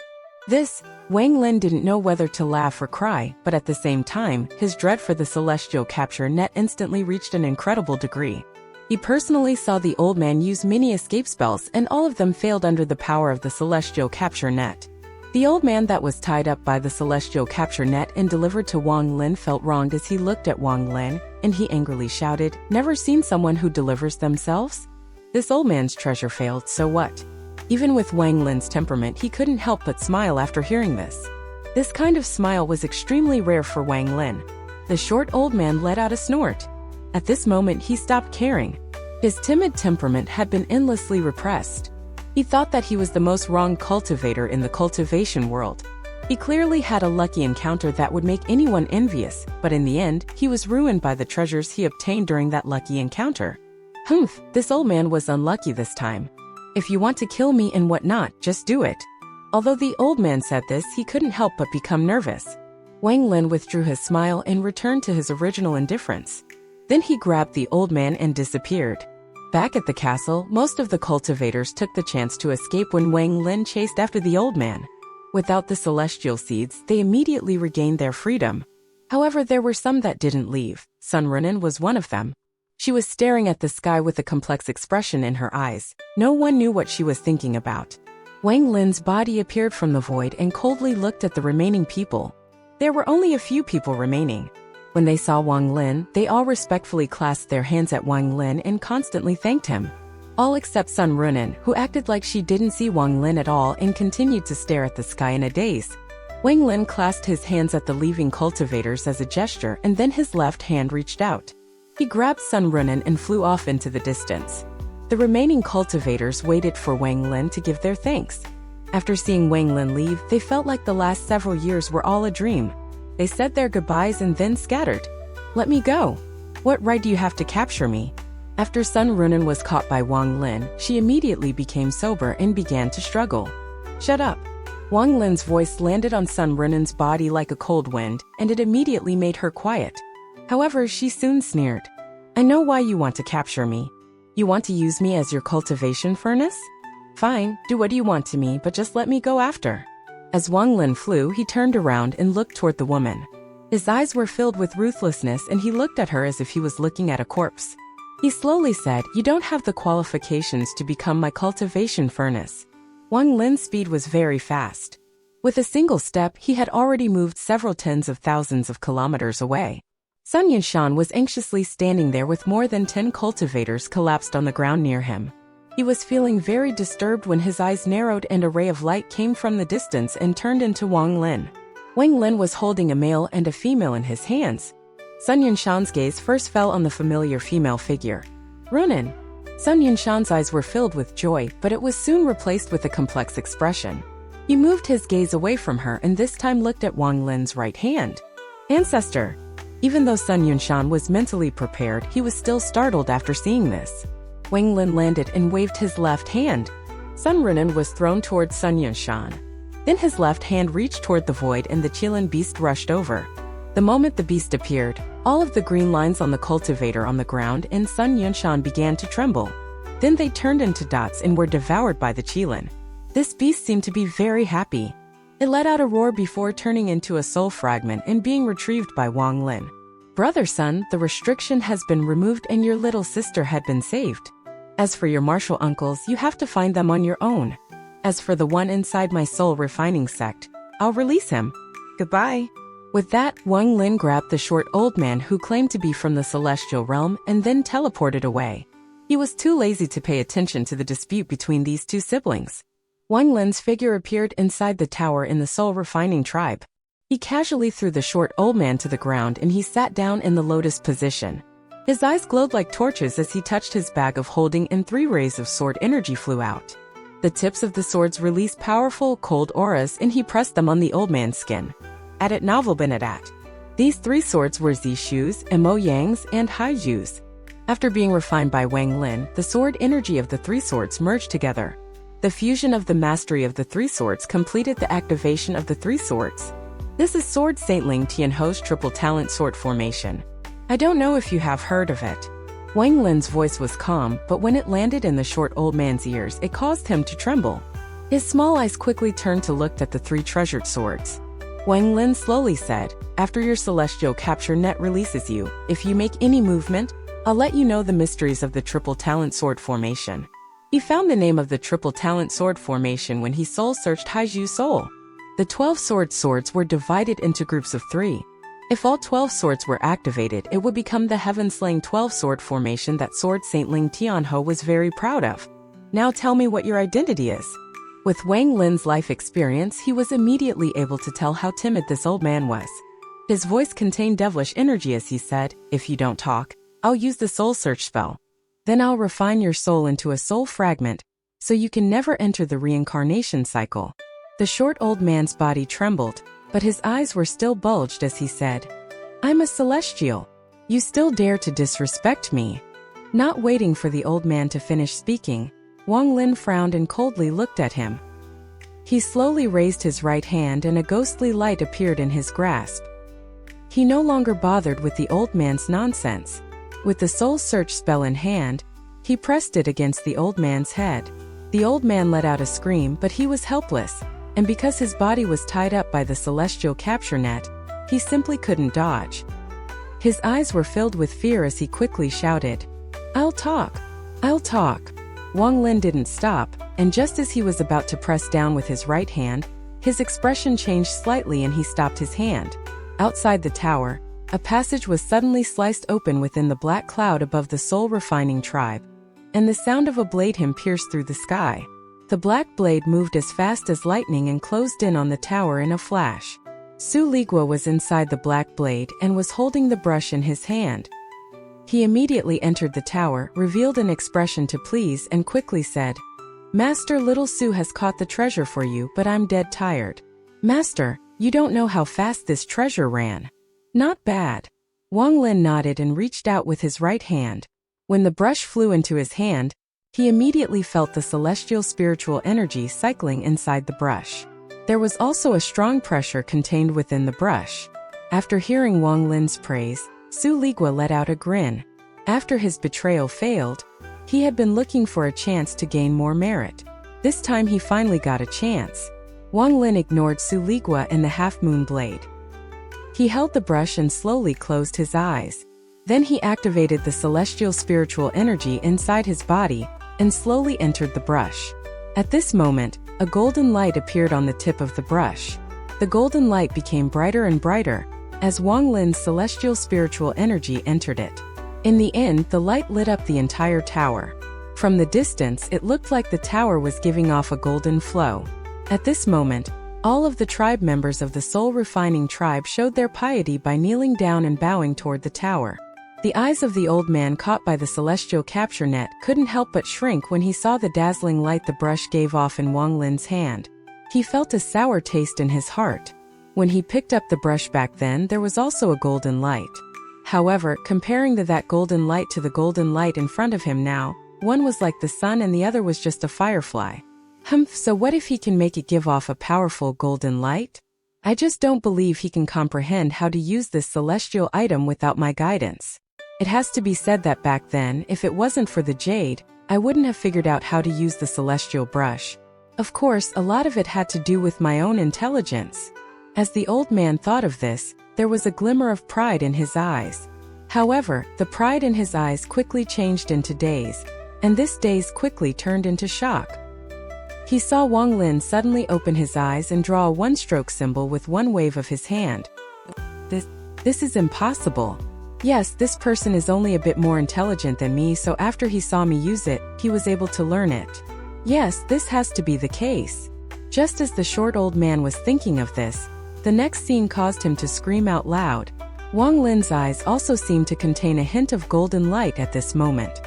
Wang Lin didn't know whether to laugh or cry, but at the same time, his dread for the Celestial Capture Net instantly reached an incredible degree. He personally saw the old man use many escape spells and all of them failed under the power of the Celestial Capture Net. The old man that was tied up by the Celestial Capture Net and delivered to Wang Lin felt wronged as he looked at Wang Lin, and he angrily shouted, "Never seen someone who delivers themselves? This old man's treasure failed, so what?" Even with Wang Lin's temperament, he couldn't help but smile after hearing this. This kind of smile was extremely rare for Wang Lin. The short old man let out a snort. At this moment, he stopped caring. His timid temperament had been endlessly repressed. He thought that he was the most wronged cultivator in the cultivation world. He clearly had a lucky encounter that would make anyone envious, but in the end, he was ruined by the treasures he obtained during that lucky encounter. Humph, this old man was unlucky this time. If you want to kill me and whatnot, just do it. Although the old man said this, he couldn't help but become nervous. Wang Lin withdrew his smile and returned to his original indifference. Then he grabbed the old man and disappeared. Back at the castle, most of the cultivators took the chance to escape when Wang Lin chased after the old man. Without the celestial seeds, they immediately regained their freedom. However, there were some that didn't leave. Sun Renan was one of them. She was staring at the sky with a complex expression in her eyes. No one knew what she was thinking about. Wang Lin's body appeared from the void and coldly looked at the remaining people. There were only a few people remaining. When they saw Wang Lin, they all respectfully clasped their hands at Wang Lin and constantly thanked him. All except Sun Renan, who acted like she didn't see Wang Lin at all and continued to stare at the sky in a daze. Wang Lin clasped his hands at the leaving cultivators as a gesture, and then his left hand reached out. He grabbed Sun Renan and flew off into the distance. The remaining cultivators waited for Wang Lin to give their thanks. After seeing Wang Lin leave, they felt like the last several years were all a dream. They said their goodbyes and then scattered. "Let me go. What right do you have to capture me?" After Sun Renan was caught by Wang Lin, she immediately became sober and began to struggle. "Shut up." Wang Lin's voice landed on Sun Renan's body like a cold wind, and it immediately made her quiet. However, she soon sneered. "I know why you want to capture me. You want to use me as your cultivation furnace? Fine, do what you want to me, but just let me go after." As Wang Lin flew, he turned around and looked toward the woman. His eyes were filled with ruthlessness and he looked at her as if he was looking at a corpse. He slowly said, "You don't have the qualifications to become my cultivation furnace." Wang Lin's speed was very fast. With a single step, he had already moved several tens of thousands of kilometers away. Sun Yunshan was anxiously standing there with more than 10 cultivators collapsed on the ground near him. He was feeling very disturbed when his eyes narrowed and a ray of light came from the distance and turned into Wang Lin. Wang Lin was holding a male and a female in his hands. Sun Yunshan's gaze first fell on the familiar female figure. "Ronin." Sun Yunshan's eyes were filled with joy, but it was soon replaced with a complex expression. He moved his gaze away from her and this time looked at Wang Lin's right hand. "Ancestor." Even though Sun Yunshan was mentally prepared, he was still startled after seeing this. Wang Lin landed and waved his left hand. Sun Ronin was thrown towards Sun Yunshan. Then his left hand reached toward the void and the Qilin beast rushed over. The moment the beast appeared, all of the green lines on the cultivator on the ground and Sun Yunshan began to tremble. Then they turned into dots and were devoured by the Qilin. This beast seemed to be very happy. It let out a roar before turning into a soul fragment and being retrieved by Wang Lin. "Brother Sun, the restriction has been removed and your little sister had been saved. As for your martial uncles, you have to find them on your own. As for the one inside my soul refining sect, I'll release him. Goodbye." With that, Wang Lin grabbed the short old man who claimed to be from the celestial realm and then teleported away. He was too lazy to pay attention to the dispute between these two siblings. Wang Lin's figure appeared inside the tower in the soul refining tribe. He casually threw the short old man to the ground and he sat down in the lotus position. His eyes glowed like torches as he touched his bag of holding and 3 rays of sword energy flew out. The tips of the swords released powerful, cold auras and he pressed them on the old man's skin. At it novel Benedat. These 3 swords were Zishu's, Mo Yang's, and Haiju's. After being refined by Wang Lin, the sword energy of the 3 swords merged together. The fusion of the mastery of the 3 swords completed the activation of the 3 swords. This is Sword Saintling Tianho's triple talent sword formation. I don't know if you have heard of it. Wang Lin's voice was calm, but when it landed in the short old man's ears, it caused him to tremble. His small eyes quickly turned to look at the 3 treasured swords. Wang Lin slowly said, "After your celestial capture net releases you, if you make any movement, I'll let you know the mysteries of the triple talent sword formation." He found the name of the triple talent sword formation when he soul-searched Haiju's soul. The 12 swords were divided into groups of 3. If all 12 swords were activated, it would become the heaven-slaying 12 sword formation that Sword Saintling Tianho was very proud of. "Now tell me what your identity is." With Wang Lin's life experience, he was immediately able to tell how timid this old man was. His voice contained devilish energy as he said, "If you don't talk, I'll use the soul search spell. Then I'll refine your soul into a soul fragment, so you can never enter the reincarnation cycle." The short old man's body trembled, but his eyes were still bulged as he said, "I'm a celestial. You still dare to disrespect me?" Not waiting for the old man to finish speaking, Wang Lin frowned and coldly looked at him. He slowly raised his right hand and a ghostly light appeared in his grasp. He no longer bothered with the old man's nonsense. With the soul search spell in hand, he pressed it against the old man's head. The old man let out a scream, but he was helpless, and because his body was tied up by the celestial capture net, he simply couldn't dodge. His eyes were filled with fear as he quickly shouted, "I'll talk! I'll talk!" Wang Lin didn't stop, and just as he was about to press down with his right hand, his expression changed slightly and he stopped his hand. Outside the tower, a passage was suddenly sliced open within the black cloud above the soul refining tribe, and the sound of a blade him pierced through the sky. The black blade moved as fast as lightning and closed in on the tower in a flash. Su Ligua was inside the black blade and was holding the brush in his hand. He immediately entered the tower, revealed an expression to please and quickly said, "Master, little Su has caught the treasure for you, but I'm dead tired." "Master, you don't know how fast this treasure ran." "Not bad." Wang Lin nodded and reached out with his right hand. When the brush flew into his hand, he immediately felt the celestial spiritual energy cycling inside the brush. There was also a strong pressure contained within the brush. After hearing Wang Lin's praise, Su Ligua let out a grin. After his betrayal failed, he had been looking for a chance to gain more merit. This time he finally got a chance. Wang Lin ignored Su Ligua and the half-moon blade. He held the brush and slowly closed his eyes. Then he activated the celestial spiritual energy inside his body and slowly entered the brush. At this moment, a golden light appeared on the tip of the brush. The golden light became brighter and brighter as Wang Lin's celestial spiritual energy entered it. In the end, the light lit up the entire tower. From the distance, it looked like the tower was giving off a golden flow. At this moment, all of the tribe members of the soul refining tribe showed their piety by kneeling down and bowing toward the tower. The eyes of the old man caught by the celestial capture net couldn't help but shrink when he saw the dazzling light the brush gave off in Wang Lin's hand. He felt a sour taste in his heart. When he picked up the brush back then, there was also a golden light. However, comparing that golden light to the golden light in front of him now, one was like the sun and the other was just a firefly. So what if he can make it give off a powerful golden light? I just don't believe he can comprehend how to use this celestial item without my guidance. It has to be said that back then, if it wasn't for the jade, I wouldn't have figured out how to use the celestial brush. Of course, a lot of it had to do with my own intelligence. As the old man thought of this, there was a glimmer of pride in his eyes. However, the pride in his eyes quickly changed into daze, and this daze quickly turned into shock. He saw Wang Lin suddenly open his eyes and draw a one-stroke symbol with one wave of his hand. This is impossible. Yes, this person is only a bit more intelligent than me, so after he saw me use it, he was able to learn it. Yes, this has to be the case. Just as the short old man was thinking of this, the next scene caused him to scream out loud. Wang Lin's eyes also seemed to contain a hint of golden light at this moment.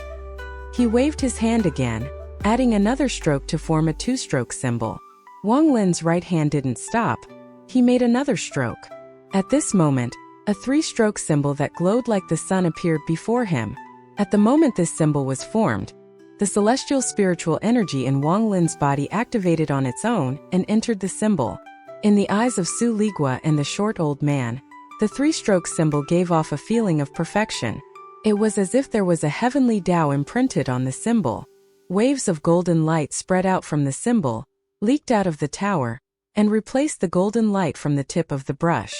He waved his hand again, adding another stroke to form a two-stroke symbol. Wang Lin's right hand didn't stop. He made another stroke. At this moment, a three-stroke symbol that glowed like the sun appeared before him. At the moment this symbol was formed, the celestial spiritual energy in Wang Lin's body activated on its own and entered the symbol. In the eyes of Su Ligua and the short old man, the three-stroke symbol gave off a feeling of perfection. It was as if there was a heavenly Tao imprinted on the symbol. Waves of golden light spread out from the symbol, leaked out of the tower, and replaced the golden light from the tip of the brush.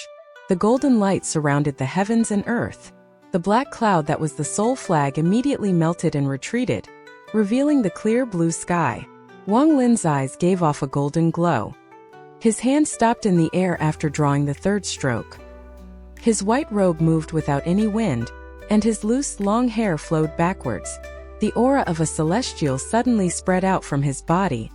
The golden light surrounded the heavens and earth. The black cloud that was the soul flag immediately melted and retreated, revealing the clear blue sky. Wang Lin's eyes gave off a golden glow. His hand stopped in the air after drawing the third stroke. His white robe moved without any wind, and his loose, long hair flowed backwards. The aura of a celestial suddenly spread out from his body.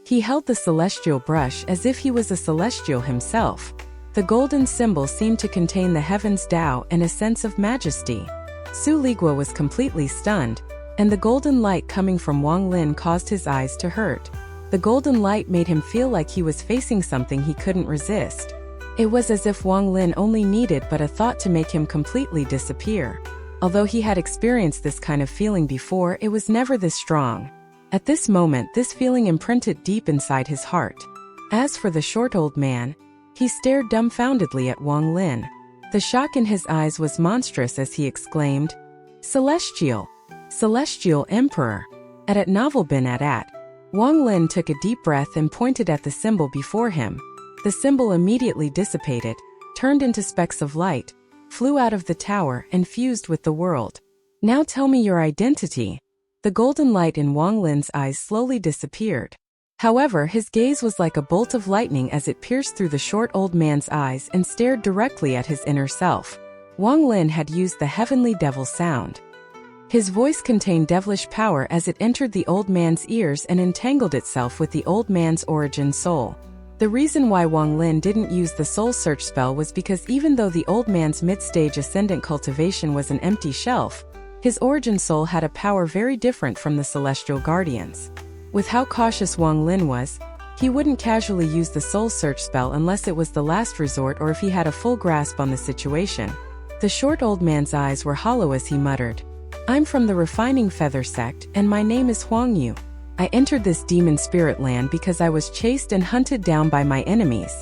He held the celestial brush as if he was a celestial himself. The golden symbol seemed to contain the heaven's Tao and a sense of majesty. Su Ligua was completely stunned, and the golden light coming from Wang Lin caused his eyes to hurt. The golden light made him feel like he was facing something he couldn't resist. It was as if Wang Lin only needed but a thought to make him completely disappear. Although he had experienced this kind of feeling before, it was never this strong. At this moment, this feeling imprinted deep inside his heart. As for the short old man, he stared dumbfoundedly at Wang Lin. The shock in his eyes was monstrous as he exclaimed, "Celestial! Celestial Emperor!" At novel bin at. Wang Lin took a deep breath and pointed at the symbol before him. The symbol immediately dissipated, turned into specks of light, flew out of the tower and fused with the world. "Now tell me your identity." The golden light in Wang Lin's eyes slowly disappeared. However, his gaze was like a bolt of lightning as it pierced through the short old man's eyes and stared directly at his inner self. Wang Lin had used the heavenly devil sound. His voice contained devilish power as it entered the old man's ears and entangled itself with the old man's origin soul. The reason why Wang Lin didn't use the soul search spell was because even though the old man's mid-stage ascendant cultivation was an empty shelf, his origin soul had a power very different from the celestial guardians. With how cautious Wang Lin was, he wouldn't casually use the soul search spell unless it was the last resort or if he had a full grasp on the situation. The short old man's eyes were hollow as he muttered, "I'm from the Refining Feather sect, and my name is Huang Yu. I entered this demon spirit land because I was chased and hunted down by my enemies.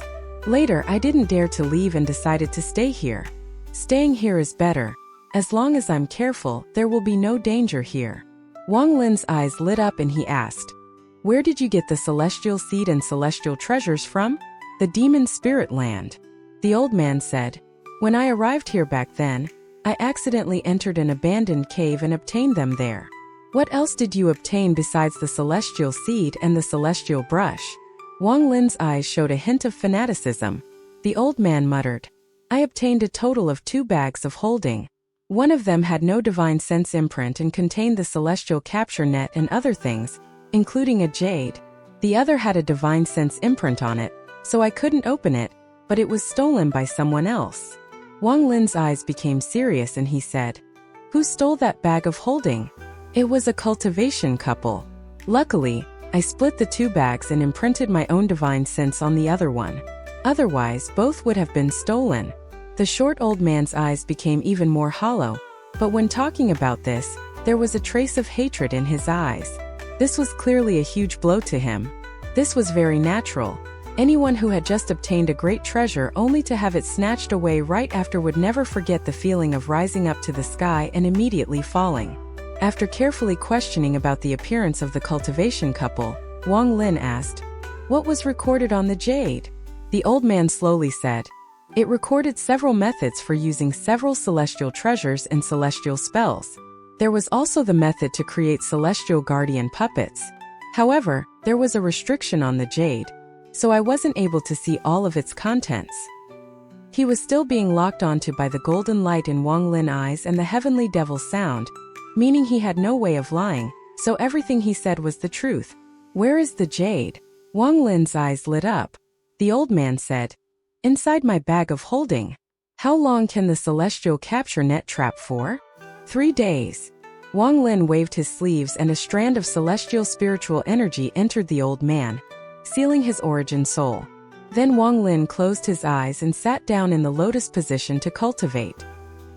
Later, I didn't dare to leave and decided to stay here. Staying here is better. As long as I'm careful, there will be no danger here." Wang Lin's eyes lit up and he asked, "Where did you get the celestial seed and celestial treasures from?" "The demon spirit land." The old man said, When I arrived here back then, I accidentally entered an abandoned cave and obtained them there. What else did you obtain besides the celestial seed and the celestial brush? Wang Lin's eyes showed a hint of fanaticism. The old man muttered, I obtained a total of 2 bags of holding. One of them had no divine sense imprint and contained the celestial capture net and other things, including a jade. The other had a divine sense imprint on it, so I couldn't open it, but it was stolen by someone else. Wang Lin's eyes became serious and he said, Who stole that bag of holding? It was a cultivation couple. Luckily, I split the 2 bags and imprinted my own divine sense on the other one. Otherwise, both would have been stolen. The short old man's eyes became even more hollow, but when talking about this, there was a trace of hatred in his eyes. This was clearly a huge blow to him. This was very natural. Anyone who had just obtained a great treasure only to have it snatched away right after would never forget the feeling of rising up to the sky and immediately falling. After carefully questioning about the appearance of the cultivation couple, Wang Lin asked, What was recorded on the jade? The old man slowly said, It recorded several methods for using several celestial treasures and celestial spells. There was also the method to create celestial guardian puppets. However, there was a restriction on the jade, so I wasn't able to see all of its contents. He was still being locked onto by the golden light in Wang Lin's eyes and the heavenly devil sound, meaning he had no way of lying, so everything he said was the truth. Where is the jade? Wang Lin's eyes lit up. The old man said, Inside my bag of holding. How long can the celestial capture net trap for? 3 days. Wang Lin waved his sleeves and a strand of celestial spiritual energy entered the old man, sealing his origin soul. Then Wang Lin closed his eyes and sat down in the lotus position to cultivate.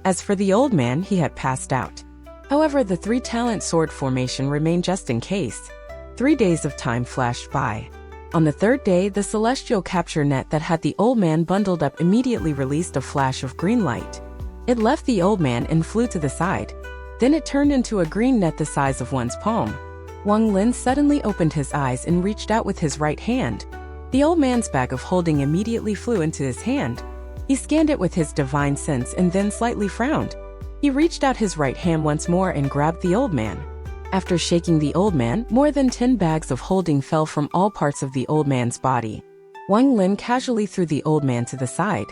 As for the old man, he had passed out. However, the 3-talent sword formation remained just in case. 3 days of time flashed by. On the 3rd day, the celestial capture net that had the old man bundled up immediately released a flash of green light. It left the old man and flew to the side. Then it turned into a green net the size of one's palm. Wang Lin suddenly opened his eyes and reached out with his right hand. The old man's bag of holding immediately flew into his hand. He scanned it with his divine sense and then slightly frowned. He reached out his right hand once more and grabbed the old man. After shaking the old man, more than 10 bags of holding fell from all parts of the old man's body. Wang Lin casually threw the old man to the side.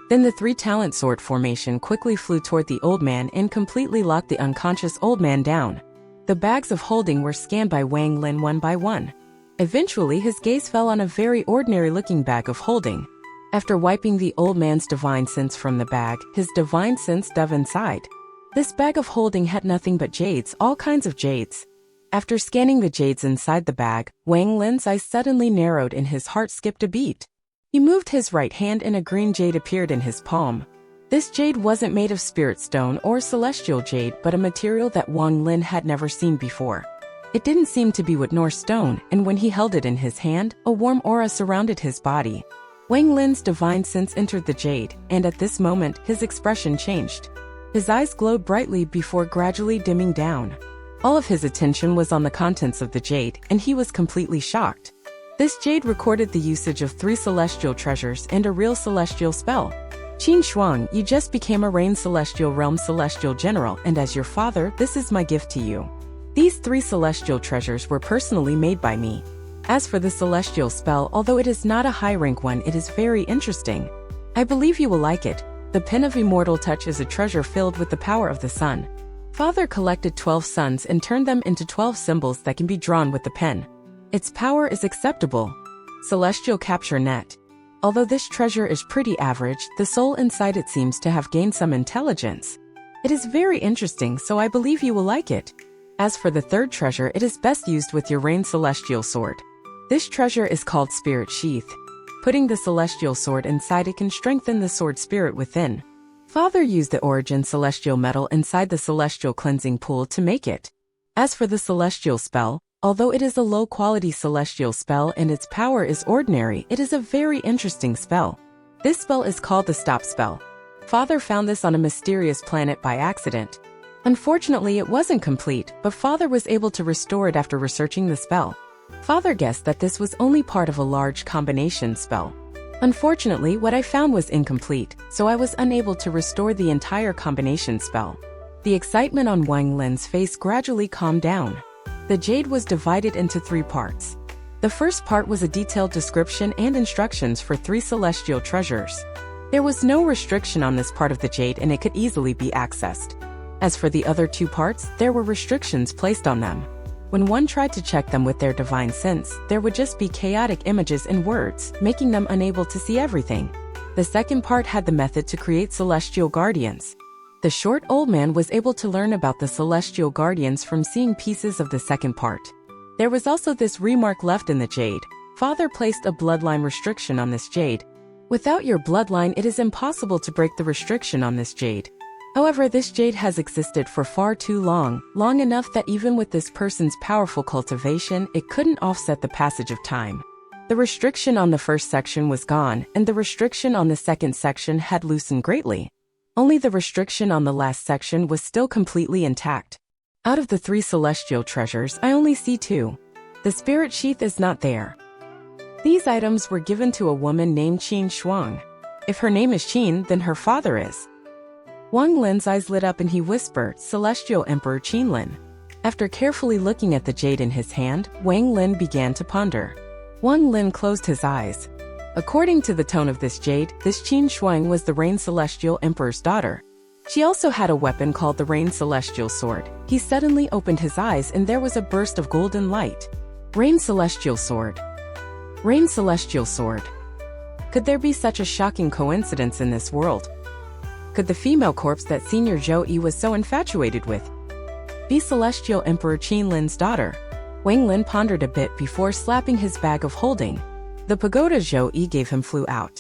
Then the 3-talent sword formation quickly flew toward the old man and completely locked the unconscious old man down. The bags of holding were scanned by Wang Lin one by one. Eventually, his gaze fell on a very ordinary-looking bag of holding. After wiping the old man's divine sense from the bag, his divine sense dove inside. This bag of holding had nothing but jades, all kinds of jades. After scanning the jades inside the bag, Wang Lin's eyes suddenly narrowed and his heart skipped a beat. He moved his right hand and a green jade appeared in his palm. This jade wasn't made of spirit stone or celestial jade but a material that Wang Lin had never seen before. It didn't seem to be wood nor stone, and when he held it in his hand, a warm aura surrounded his body. Wang Lin's divine sense entered the jade, and at this moment, his expression changed. His eyes glowed brightly before gradually dimming down. All of his attention was on the contents of the jade, and he was completely shocked. This jade recorded the usage of 3 celestial treasures and a real celestial spell. Qin Shuang, you just became a Rain Celestial Realm Celestial General, and as your father, this is my gift to you. These 3 celestial treasures were personally made by me. As for the celestial spell, although it is not a high-rank one, it is very interesting. I believe you will like it. The Pen of Immortal Touch is a treasure filled with the power of the sun. Father collected 12 suns and turned them into 12 symbols that can be drawn with the pen. Its power is acceptable. Celestial Capture Net. Although this treasure is pretty average, the soul inside it seems to have gained some intelligence. It is very interesting, so I believe you will like it. As for the 3rd treasure, it is best used with your Rain Celestial Sword. This treasure is called Spirit Sheath. Putting the celestial sword inside it can strengthen the sword spirit within. Father used the origin celestial metal inside the celestial cleansing pool to make it. As for the celestial spell, although it is a low-quality celestial spell and its power is ordinary, it is a very interesting spell. This spell is called the Stop Spell. Father found this on a mysterious planet by accident. Unfortunately, it wasn't complete, but Father was able to restore it after researching the spell. Father guessed that this was only part of a large combination spell. Unfortunately, what I found was incomplete, so I was unable to restore the entire combination spell. The excitement on Wang Lin's face gradually calmed down. The jade was divided into 3 parts. The first part was a detailed description and instructions for 3 celestial treasures. There was no restriction on this part of the jade and it could easily be accessed. As for the other 2 parts, there were restrictions placed on them. When one tried to check them with their divine sense, there would just be chaotic images and words, making them unable to see everything. The second part had the method to create celestial guardians. The short old man was able to learn about the celestial guardians from seeing pieces of the second part. There was also this remark left in the jade. Father placed a bloodline restriction on this jade. Without your bloodline, it is impossible to break the restriction on this jade. However, this jade has existed for far too long enough that even with this person's powerful cultivation, it couldn't offset the passage of time. The restriction on the first section was gone, and the restriction on the second section had loosened greatly. Only the restriction on the last section was still completely intact. Out of the 3 celestial treasures, I only see 2. The spirit sheath is not there. These items were given to a woman named Qin Shuang. If her name is Qin, then her father is. Wang Lin's eyes lit up and he whispered, Celestial Emperor Qinlin. After carefully looking at the jade in his hand, Wang Lin began to ponder. Wang Lin closed his eyes. According to the tone of this jade, this Qin Shuang was the Rain Celestial Emperor's daughter. She also had a weapon called the Rain Celestial Sword. He suddenly opened his eyes and there was a burst of golden light. Rain Celestial Sword. Rain Celestial Sword. Could there be such a shocking coincidence in this world? Could the female corpse that Senior Zhou Yi was so infatuated with be Celestial Emperor Qinlin's daughter? Wang Lin pondered a bit before slapping his bag of holding. The pagoda Zhou Yi gave him flew out.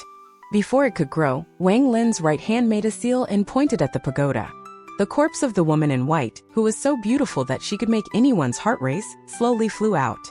Before it could grow, Wang Lin's right hand made a seal and pointed at the pagoda. The corpse of the woman in white, who was so beautiful that she could make anyone's heart race, slowly flew out.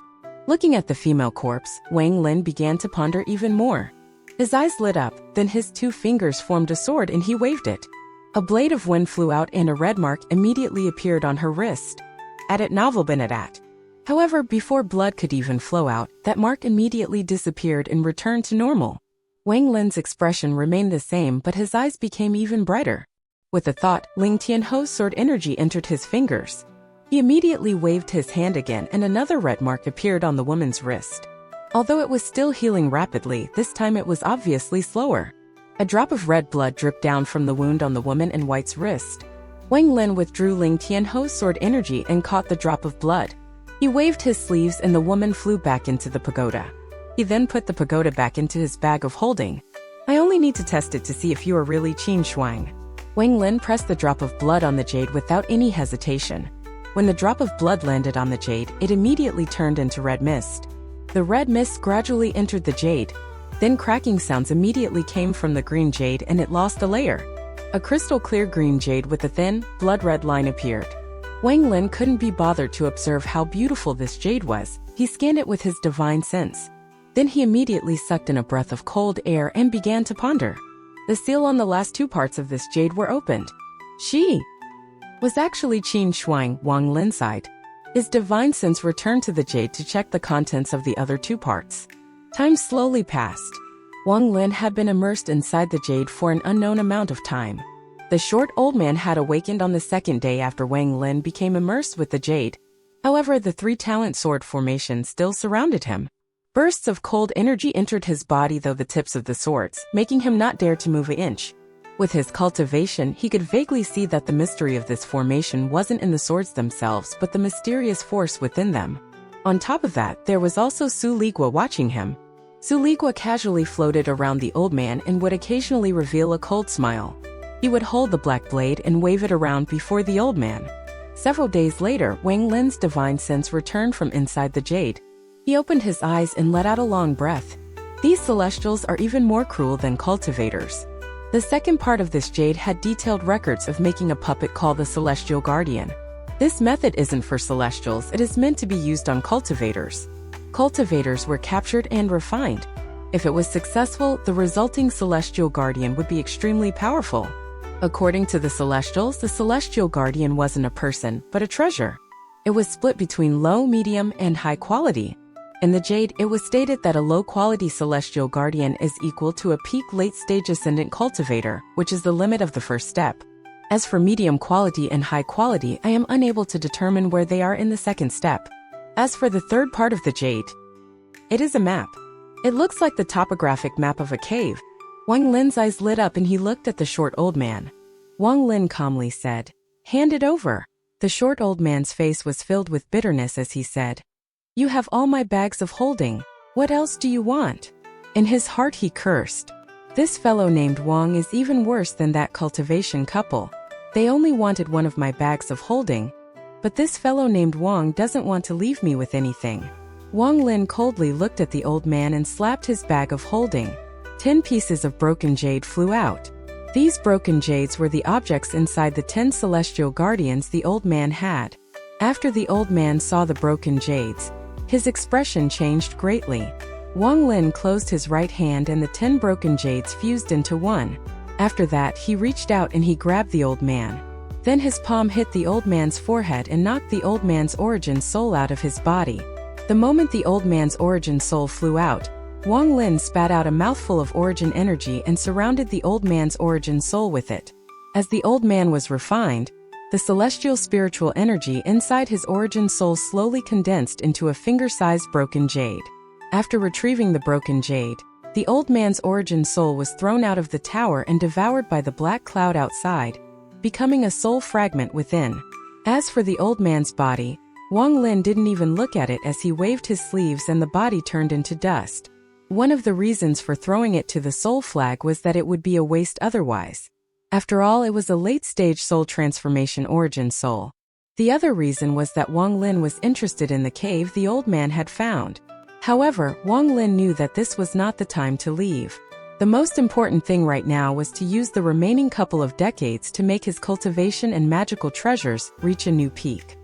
Looking at the female corpse, Wang Lin began to ponder even more. His eyes lit up, then his 2 fingers formed a sword and he waved it. A blade of wind flew out and a red mark immediately appeared on her wrist. At it novel been at. However, before blood could even flow out, that mark immediately disappeared and returned to normal. Wang Lin's expression remained the same, but his eyes became even brighter. With a thought, Ling Tianho's sword energy entered his fingers. He immediately waved his hand again and another red mark appeared on the woman's wrist. Although it was still healing rapidly, this time it was obviously slower. A drop of red blood dripped down from the wound on the woman in white's wrist. Wang Lin withdrew Ling Tianho's sword energy and caught the drop of blood. He waved his sleeves and the woman flew back into the pagoda. He then put the pagoda back into his bag of holding. I only need to test it to see if you are really Qin Shuang. Wang Lin pressed the drop of blood on the jade without any hesitation. When the drop of blood landed on the jade, it immediately turned into red mist. The red mist gradually entered the jade. Then cracking sounds immediately came from the green jade and it lost a layer. A crystal clear green jade with a thin, blood-red line appeared. Wang Lin couldn't be bothered to observe how beautiful this jade was. He scanned it with his divine sense. Then he immediately sucked in a breath of cold air and began to ponder. The seal on the last 2 parts of this jade were opened. She was actually Qin Shuang, Wang Lin sighed. His divine sense returned to the jade to check the contents of the other 2 parts. Time slowly passed. Wang Lin had been immersed inside the jade for an unknown amount of time. The short old man had awakened on the 2nd day after Wang Lin became immersed with the jade. However, the 3-talent sword formation still surrounded him. Bursts of cold energy entered his body through the tips of the swords, making him not dare to move an inch. With his cultivation, he could vaguely see that the mystery of this formation wasn't in the swords themselves but the mysterious force within them. On top of that, there was also Su Ligua watching him. Su Ligua casually floated around the old man and would occasionally reveal a cold smile. He would hold the black blade and wave it around before the old man. Several days later, Wang Lin's divine sense returned from inside the jade. He opened his eyes and let out a long breath. These celestials are even more cruel than cultivators. The second part of this jade had detailed records of making a puppet called the Celestial Guardian. This method isn't for celestials, it is meant to be used on cultivators. Cultivators were captured and refined. If it was successful, the resulting Celestial Guardian would be extremely powerful. According to the Celestials, the Celestial Guardian wasn't a person, but a treasure. It was split between low, medium, and high quality. In the Jade, it was stated that a low-quality celestial guardian is equal to a peak late-stage ascendant cultivator, which is the limit of the first step. As for medium quality and high quality, I am unable to determine where they are in the second step. As for the third part of the Jade, it is a map. It looks like the topographic map of a cave. Wang Lin's eyes lit up and he looked at the short old man. Wang Lin calmly said, "Hand it over." The short old man's face was filled with bitterness as he said, "You have all my bags of holding. What else do you want?" In his heart he cursed. This fellow named Wang is even worse than that cultivation couple. They only wanted one of my bags of holding, but this fellow named Wang doesn't want to leave me with anything. Wang Lin coldly looked at the old man and slapped his bag of holding. 10 pieces of broken jade flew out. These broken jades were the objects inside the 10 celestial guardians the old man had. After the old man saw the broken jades, his expression changed greatly. Wang Lin closed his right hand and the 10 broken jades fused into one. After that, he reached out and he grabbed the old man. Then his palm hit the old man's forehead and knocked the old man's origin soul out of his body. The moment the old man's origin soul flew out, Wang Lin spat out a mouthful of origin energy and surrounded the old man's origin soul with it. As the old man was refined, the celestial spiritual energy inside his origin soul slowly condensed into a finger-sized broken jade. After retrieving the broken jade, the old man's origin soul was thrown out of the tower and devoured by the black cloud outside, becoming a soul fragment within. As for the old man's body, Wang Lin didn't even look at it as he waved his sleeves and the body turned into dust. One of the reasons for throwing it to the soul flag was that it would be a waste otherwise. After all, it was a late-stage soul transformation origin soul. The other reason was that Wang Lin was interested in the cave the old man had found. However, Wang Lin knew that this was not the time to leave. The most important thing right now was to use the remaining couple of decades to make his cultivation and magical treasures reach a new peak.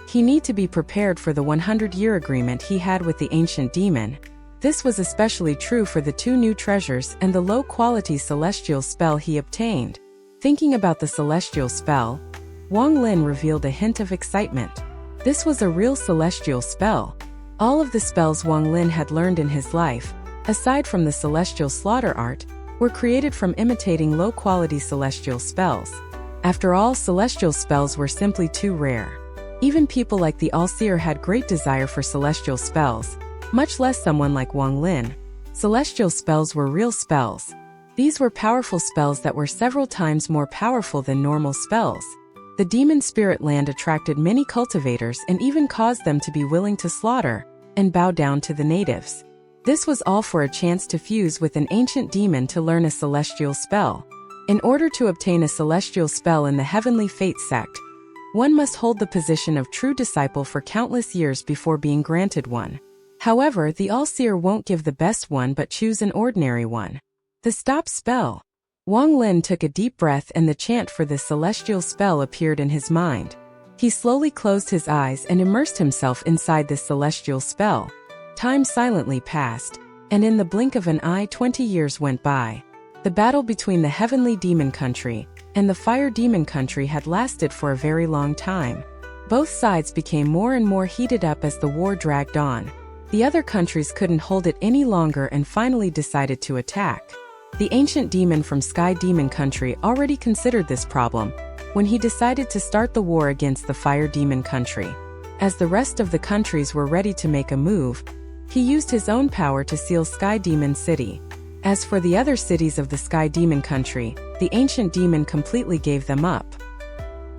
He needed to be prepared for the 100-year agreement he had with the ancient demon. This was especially true for the 2 new treasures and the low-quality celestial spell he obtained. Thinking about the celestial spell, Wang Lin revealed a hint of excitement. This was a real celestial spell. All of the spells Wang Lin had learned in his life, aside from the celestial slaughter art, were created from imitating low-quality celestial spells. After all, celestial spells were simply too rare. Even people like the All-Seer had great desire for celestial spells, much less someone like Wang Lin. Celestial spells were real spells. These were powerful spells that were several times more powerful than normal spells. The demon spirit land attracted many cultivators and even caused them to be willing to slaughter and bow down to the natives. This was all for a chance to fuse with an ancient demon to learn a celestial spell. In order to obtain a celestial spell in the Heavenly Fate sect, one must hold the position of true disciple for countless years before being granted one. However, the All-Seer won't give the best one but choose an ordinary one. The stop spell. Wang Lin took a deep breath and the chant for this celestial spell appeared in his mind. He slowly closed his eyes and immersed himself inside this celestial spell. Time silently passed, and in the blink of an eye 20 years went by. The battle between the Heavenly Demon Country and the Fire Demon Country had lasted for a very long time. Both sides became more and more heated up as the war dragged on. The other countries couldn't hold it any longer and finally decided to attack. The ancient demon from Sky Demon Country already considered this problem when he decided to start the war against the Fire Demon Country. As the rest of the countries were ready to make a move, he used his own power to seal Sky Demon City. As for the other cities of the Sky Demon Country, the ancient demon completely gave them up.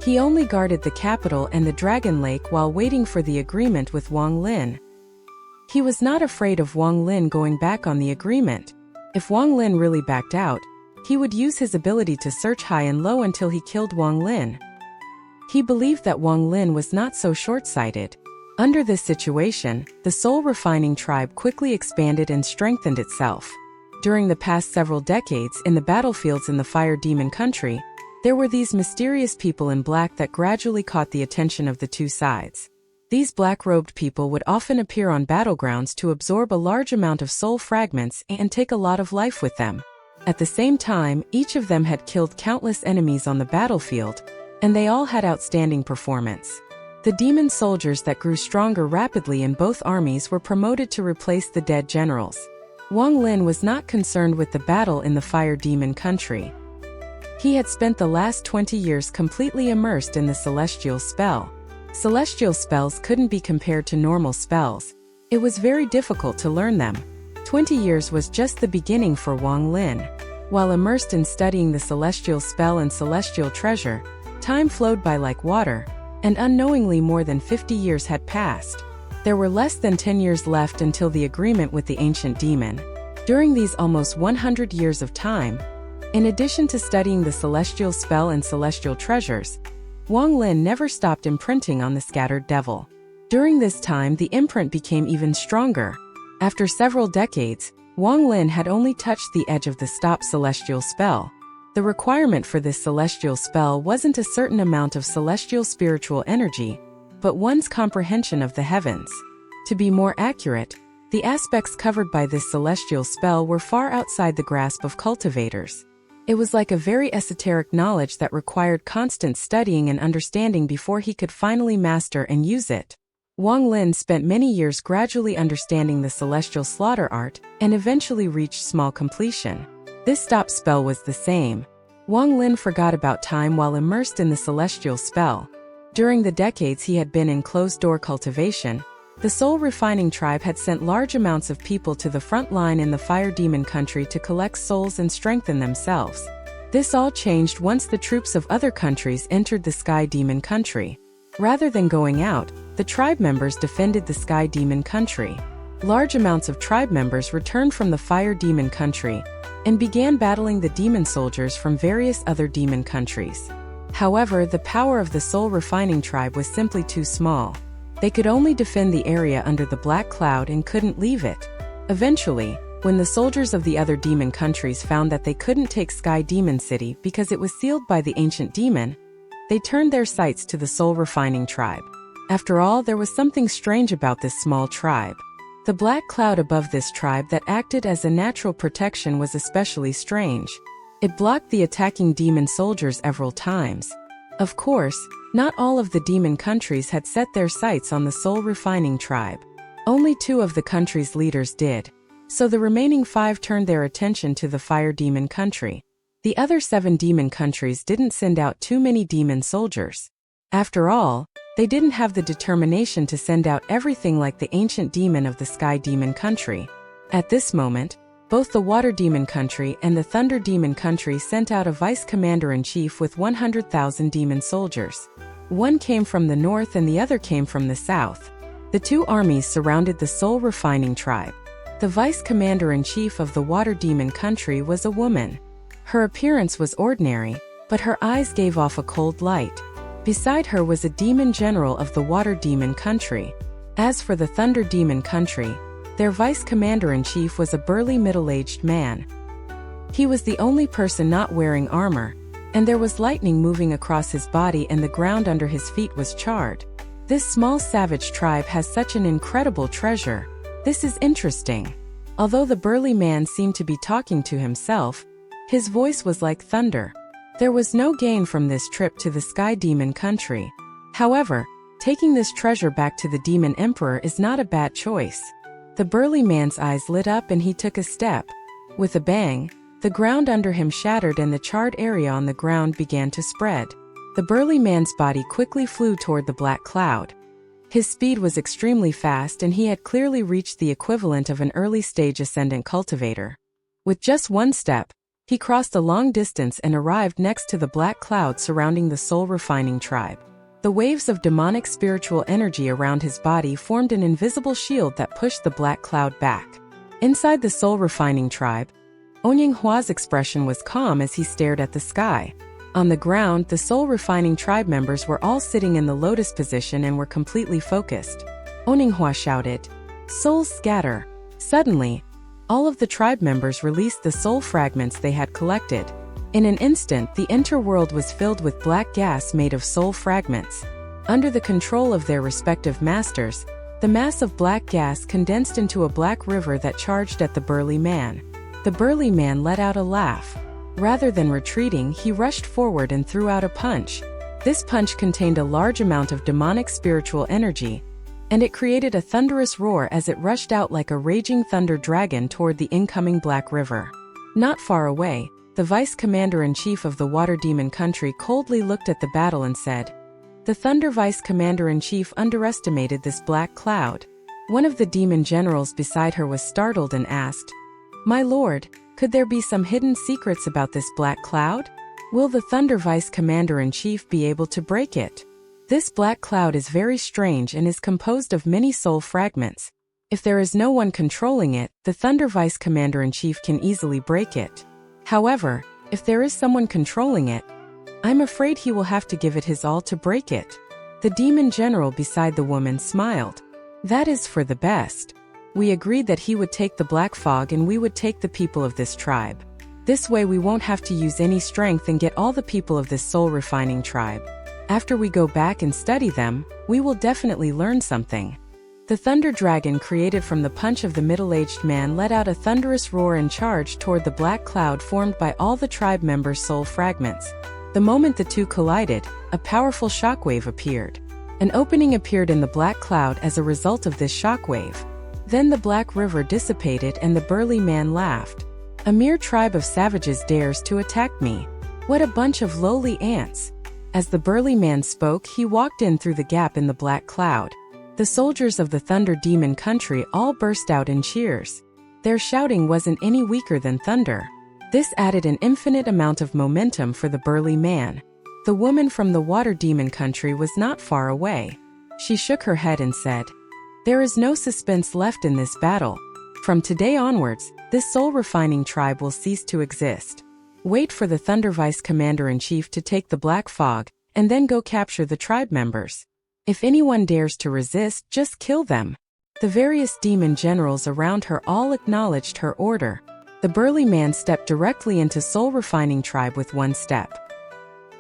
He only guarded the capital and the Dragon Lake while waiting for the agreement with Wang Lin. He was not afraid of Wang Lin going back on the agreement. If Wang Lin really backed out, he would use his ability to search high and low until he killed Wang Lin. He believed that Wang Lin was not so short-sighted. Under this situation, the soul-refining tribe quickly expanded and strengthened itself. During the past several decades in the battlefields in the Fire Demon Country, there were these mysterious people in black that gradually caught the attention of the two sides. These black-robed people would often appear on battlegrounds to absorb a large amount of soul fragments and take a lot of life with them. At the same time, each of them had killed countless enemies on the battlefield, and they all had outstanding performance. The demon soldiers that grew stronger rapidly in both armies were promoted to replace the dead generals. Wang Lin was not concerned with the battle in the fire demon country. He had spent the last 20 years completely immersed in the celestial spell. Celestial spells couldn't be compared to normal spells. It was very difficult to learn them. 20 years was just the beginning for Wang Lin. While immersed in studying the celestial spell and celestial treasure, time flowed by like water, and unknowingly more than 50 years had passed. There were less than 10 years left until the agreement with the ancient demon. During these almost 100 years of time, in addition to studying the celestial spell and celestial treasures, Wang Lin never stopped imprinting on the scattered devil. During this time, the imprint became even stronger. After several decades, Wang Lin had only touched the edge of the stop celestial spell. The requirement for this celestial spell wasn't a certain amount of celestial spiritual energy, but one's comprehension of the heavens. To be more accurate, the aspects covered by this celestial spell were far outside the grasp of cultivators. It was like a very esoteric knowledge that required constant studying and understanding before he could finally master and use it. Wang Lin spent many years gradually understanding the celestial slaughter art and eventually reached small completion. This stop spell was the same. Wang Lin forgot about time while immersed in the celestial spell. During the decades he had been in closed-door cultivation, the soul refining tribe had sent large amounts of people to the front line in the fire demon country to collect souls and strengthen themselves. This all changed once the troops of other countries entered the sky demon country. Rather than going out, the tribe members defended the sky demon country. Large amounts of tribe members returned from the fire demon country and began battling the demon soldiers from various other demon countries. However, the power of the soul refining tribe was simply too small. They could only defend the area under the black cloud and couldn't leave it. Eventually, when the soldiers of the other demon countries found that they couldn't take Sky Demon City because it was sealed by the ancient demon, they turned their sights to the soul refining tribe. After all, there was something strange about this small tribe. The black cloud above this tribe that acted as a natural protection was especially strange. It blocked the attacking demon soldiers several times. Of course, not all of the demon countries had set their sights on the soul refining tribe. Only 2 of the country's leaders did. So the remaining 5 turned their attention to the fire demon country. The other 7 demon countries didn't send out too many demon soldiers. After all, they didn't have the determination to send out everything like the ancient demon of the sky demon country. At this moment, both the water demon country and the thunder demon country sent out a vice commander-in-chief with 100,000 demon soldiers. One came from the north and the other came from the south. The 2 armies surrounded the soul refining tribe. The vice commander-in-chief of the water demon country was a woman. Her appearance was ordinary, but her eyes gave off a cold light. Beside her was a demon general of the water demon country. As for the thunder demon country, their vice commander-in-chief was a burly middle-aged man. He was the only person not wearing armor, and there was lightning moving across his body and the ground under his feet was charred. This small savage tribe has such an incredible treasure. This is interesting. Although the burly man seemed to be talking to himself, his voice was like thunder. There was no gain from this trip to the Sky Demon country. However, taking this treasure back to the Demon Emperor is not a bad choice. The burly man's eyes lit up and he took a step. With a bang, the ground under him shattered and the charred area on the ground began to spread. The burly man's body quickly flew toward the black cloud. His speed was extremely fast and he had clearly reached the equivalent of an early-stage ascendant cultivator. With just one step, he crossed a long distance and arrived next to the black cloud surrounding the soul refining tribe. The waves of demonic spiritual energy around his body formed an invisible shield that pushed the black cloud back. Inside the soul refining tribe, Donghua expression was calm as he stared at the sky. On the ground, the soul refining tribe members were all sitting in the lotus position and were completely focused. Donghua shouted, "Souls scatter!" Suddenly, all of the tribe members released the soul fragments they had collected. In an instant, the interworld was filled with black gas made of soul fragments. Under the control of their respective masters, the mass of black gas condensed into a black river that charged at the burly man. The burly man let out a laugh. Rather than retreating, he rushed forward and threw out a punch. This punch contained a large amount of demonic spiritual energy, and it created a thunderous roar as it rushed out like a raging thunder dragon toward the incoming Black River. Not far away, the vice commander-in-chief of the water demon country coldly looked at the battle and said, "The Thunder Vice Commander-in-Chief underestimated this black cloud." One of the demon generals beside her was startled and asked, "My lord, could there be some hidden secrets about this black cloud? Will the Thunder Vice Commander-in-Chief be able to break it? This black cloud is very strange and is composed of many soul fragments. If there is no one controlling it, the Thunder Vice Commander-in-Chief can easily break it. However, if there is someone controlling it, I'm afraid he will have to give it his all to break it." The demon general beside the woman smiled. "That is for the best. We agreed that he would take the black fog and we would take the people of this tribe. This way we won't have to use any strength and get all the people of this soul-refining tribe. After we go back and study them, we will definitely learn something." The thunder dragon created from the punch of the middle-aged man let out a thunderous roar and charged toward the black cloud formed by all the tribe members' soul fragments. The moment the two collided, a powerful shockwave appeared. An opening appeared in the black cloud as a result of this shockwave. Then the Black River dissipated and the burly man laughed. "A mere tribe of savages dares to attack me. What a bunch of lowly ants." As the burly man spoke, he walked in through the gap in the black cloud. The soldiers of the Thunder Demon country all burst out in cheers. Their shouting wasn't any weaker than thunder. This added an infinite amount of momentum for the burly man. The woman from the Water Demon country was not far away. She shook her head and said, "There is no suspense left in this battle. From today onwards, this soul-refining tribe will cease to exist. Wait for the Thunder Vice Commander-in-Chief to take the Black Fog, and then go capture the tribe members. If anyone dares to resist, just kill them." The various demon generals around her all acknowledged her order. The burly man stepped directly into soul-refining tribe with one step.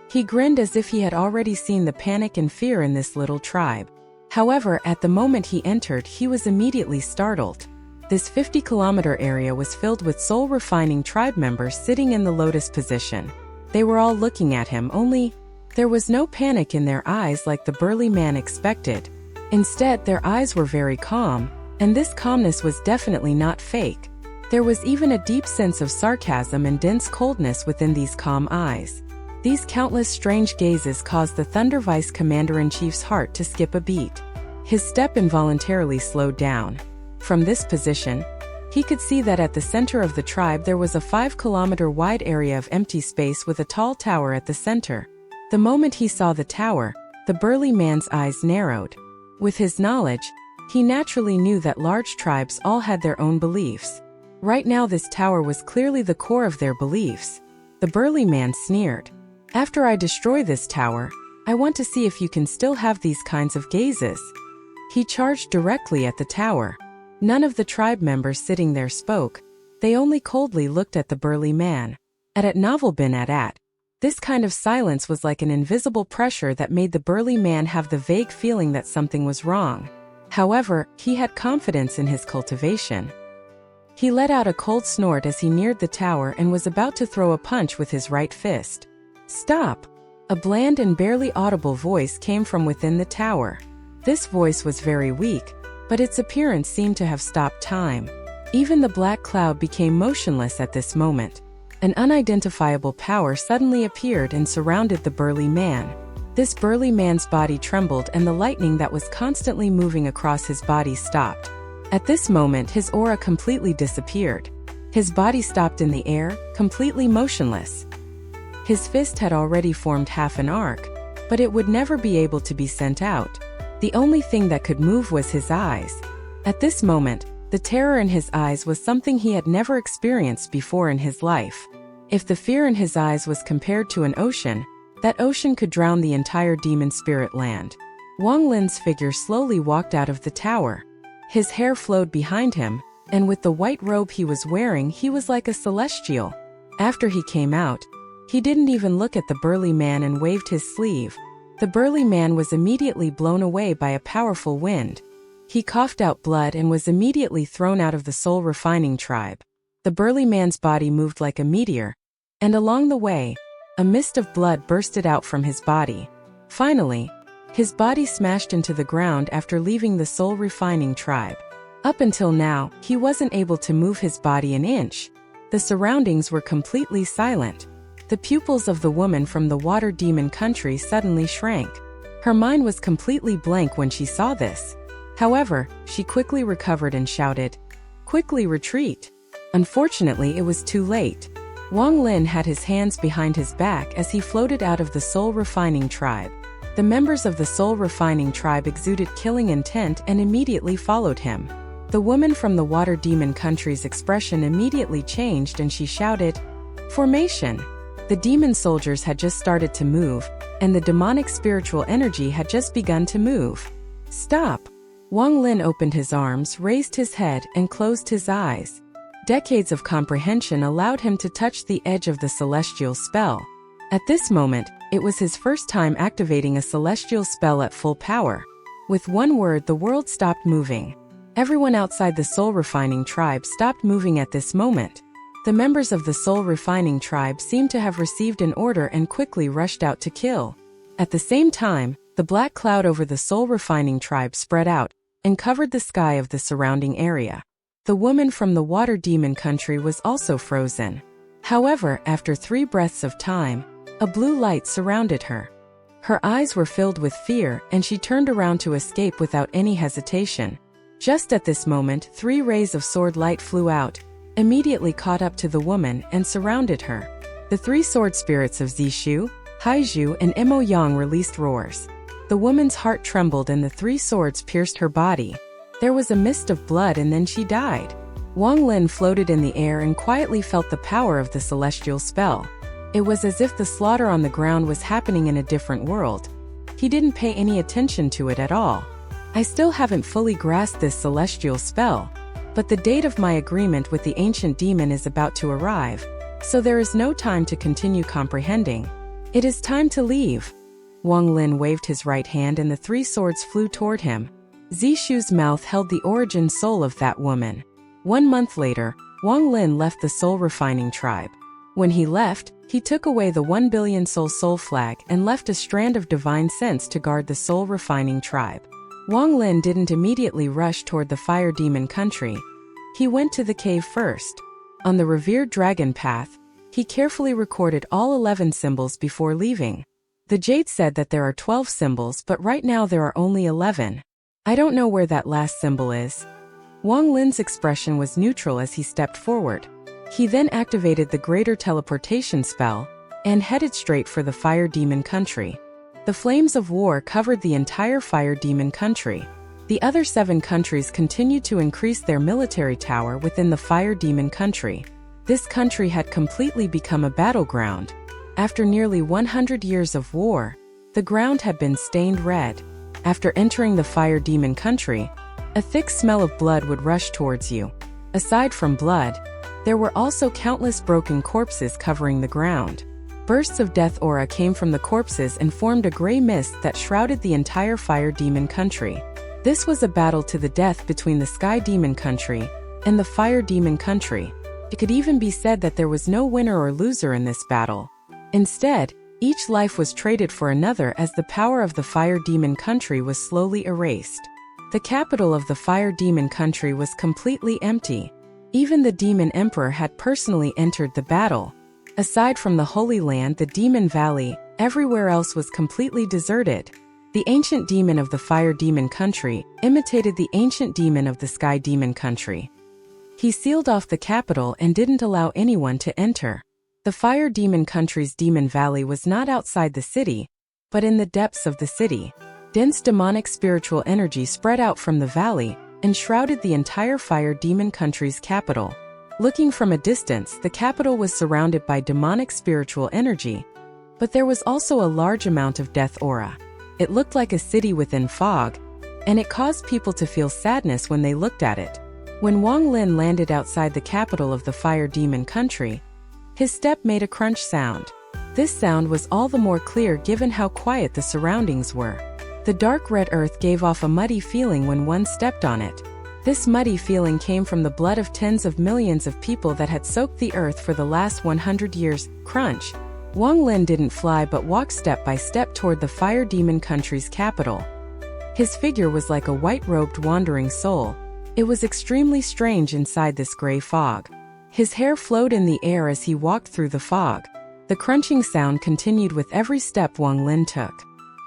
He grinned as if he had already seen the panic and fear in this little tribe. However, at the moment he entered, he was immediately startled. This 50-kilometer area was filled with soul-refining tribe members sitting in the lotus position. They were all looking at him, only there was no panic in their eyes like the burly man expected. Instead, their eyes were very calm, and this calmness was definitely not fake. There was even a deep sense of sarcasm and dense coldness within these calm eyes. These countless strange gazes caused the Thunder Vice Commander-in-Chief's heart to skip a beat. His step involuntarily slowed down. From this position, he could see that at the center of the tribe there was a 5-kilometer wide area of empty space with a tall tower at the center. The moment he saw the tower, the burly man's eyes narrowed. With his knowledge, he naturally knew that large tribes all had their own beliefs. Right now this tower was clearly the core of their beliefs. The burly man sneered. "After I destroy this tower, I want to see if you can still have these kinds of gazes." He charged directly at the tower. None of the tribe members sitting there spoke. They only coldly looked at the burly man. At Novel bin at. This kind of silence was like an invisible pressure that made the burly man have the vague feeling that something was wrong. However, he had confidence in his cultivation. He let out a cold snort as he neared the tower and was about to throw a punch with his right fist. "Stop!" A bland and barely audible voice came from within the tower. This voice was very weak, but its appearance seemed to have stopped time. Even the black cloud became motionless at this moment. An unidentifiable power suddenly appeared and surrounded the burly man. This burly man's body trembled and the lightning that was constantly moving across his body stopped. At this moment his aura completely disappeared. His body stopped in the air, completely motionless. His fist had already formed half an arc, but it would never be able to be sent out. The only thing that could move was his eyes. At this moment, the terror in his eyes was something he had never experienced before in his life. If the fear in his eyes was compared to an ocean, that ocean could drown the entire demon spirit land. Wang Lin's figure slowly walked out of the tower. His hair flowed behind him, and with the white robe he was wearing, he was like a celestial. After he came out, he didn't even look at the burly man and waved his sleeve. The burly man was immediately blown away by a powerful wind. He coughed out blood and was immediately thrown out of the soul-refining tribe. The burly man's body moved like a meteor, and along the way, a mist of blood bursted out from his body. Finally, his body smashed into the ground after leaving the soul refining tribe. Up until now, he wasn't able to move his body an inch. The surroundings were completely silent. The pupils of the woman from the water demon country suddenly shrank. Her mind was completely blank when she saw this. However, she quickly recovered and shouted, "Quickly retreat!" Unfortunately, it was too late. Wang Lin had his hands behind his back as he floated out of the soul refining tribe. The members of the soul refining tribe exuded killing intent and immediately followed him. The woman from the water demon country's expression immediately changed and she shouted, "Formation!" The demon soldiers had just started to move, and the demonic spiritual energy had just begun to move. "Stop!" Wang Lin opened his arms, raised his head, and closed his eyes. Decades of comprehension allowed him to touch the edge of the celestial spell. At this moment, it was his first time activating a celestial spell at full power. With one word, the world stopped moving. Everyone outside the soul refining tribe stopped moving at this moment. The members of the soul refining tribe seemed to have received an order and quickly rushed out to kill. At the same time, the black cloud over the soul refining tribe spread out and covered the sky of the surrounding area. The woman from the water demon country was also frozen. However, after 3 breaths of time, a blue light surrounded her. Her eyes were filled with fear and she turned around to escape without any hesitation. Just at this moment, 3 rays of sword light flew out, immediately caught up to the woman and surrounded her. The 3 sword spirits of Zishu, Haizhu, and Mo Yang released roars. The woman's heart trembled and the 3 swords pierced her body. There was a mist of blood and then she died. Wang Lin floated in the air and quietly felt the power of the celestial spell. It was as if the slaughter on the ground was happening in a different world. He didn't pay any attention to it at all. I still haven't fully grasped this celestial spell, but the date of my agreement with the ancient demon is about to arrive, so there is no time to continue comprehending. It is time to leave. Wang Lin waved his right hand and the 3 swords flew toward him. Zishu's mouth held the origin soul of that woman. 1 month later, Wang Lin left the soul refining tribe. When he left, he took away the 1 billion soul flag and left a strand of divine sense to guard the soul refining tribe. Wang Lin didn't immediately rush toward the fire demon country. He went to the cave first. On the revered dragon path, he carefully recorded all 11 symbols before leaving. The jade said that there are 12 symbols, but right now there are only 11. I don't know where that last symbol is. Wang Lin's expression was neutral as he stepped forward. He then activated the greater teleportation spell and headed straight for the fire demon country. The flames of war covered the entire fire demon country. The other 7 countries continued to increase their military tower within the fire demon country. This country had completely become a battleground. After nearly 100 years of war, the ground had been stained red. After entering the fire demon country, a thick smell of blood would rush towards you. Aside from blood, there were also countless broken corpses covering the ground. Bursts of death aura came from the corpses and formed a gray mist that shrouded the entire fire demon country. This was a battle to the death between the sky demon country and the fire demon country. It could even be said that there was no winner or loser in this battle. Instead, each life was traded for another as the power of the fire demon country was slowly erased. The capital of the fire demon country was completely empty. Even the demon emperor had personally entered the battle. Aside from the Holy Land, the Demon Valley, everywhere else was completely deserted. The ancient demon of the fire demon country imitated the ancient demon of the sky demon country. He sealed off the capital and didn't allow anyone to enter. The fire demon country's Demon Valley was not outside the city, but in the depths of the city. Dense demonic spiritual energy spread out from the valley and shrouded the entire fire demon country's capital. Looking from a distance, the capital was surrounded by demonic spiritual energy, but there was also a large amount of death aura. It looked like a city within fog, and it caused people to feel sadness when they looked at it. When Wang Lin landed outside the capital of the fire demon country, his step made a crunch sound. This sound was all the more clear given how quiet the surroundings were. The dark red earth gave off a muddy feeling when one stepped on it. This muddy feeling came from the blood of tens of millions of people that had soaked the earth for the last 100 years. Crunch. Wang Lin didn't fly but walked step by step toward the fire demon country's capital. His figure was like a white-robed wandering soul. It was extremely strange inside this gray fog. His hair flowed in the air as he walked through the fog. The crunching sound continued with every step Wang Lin took.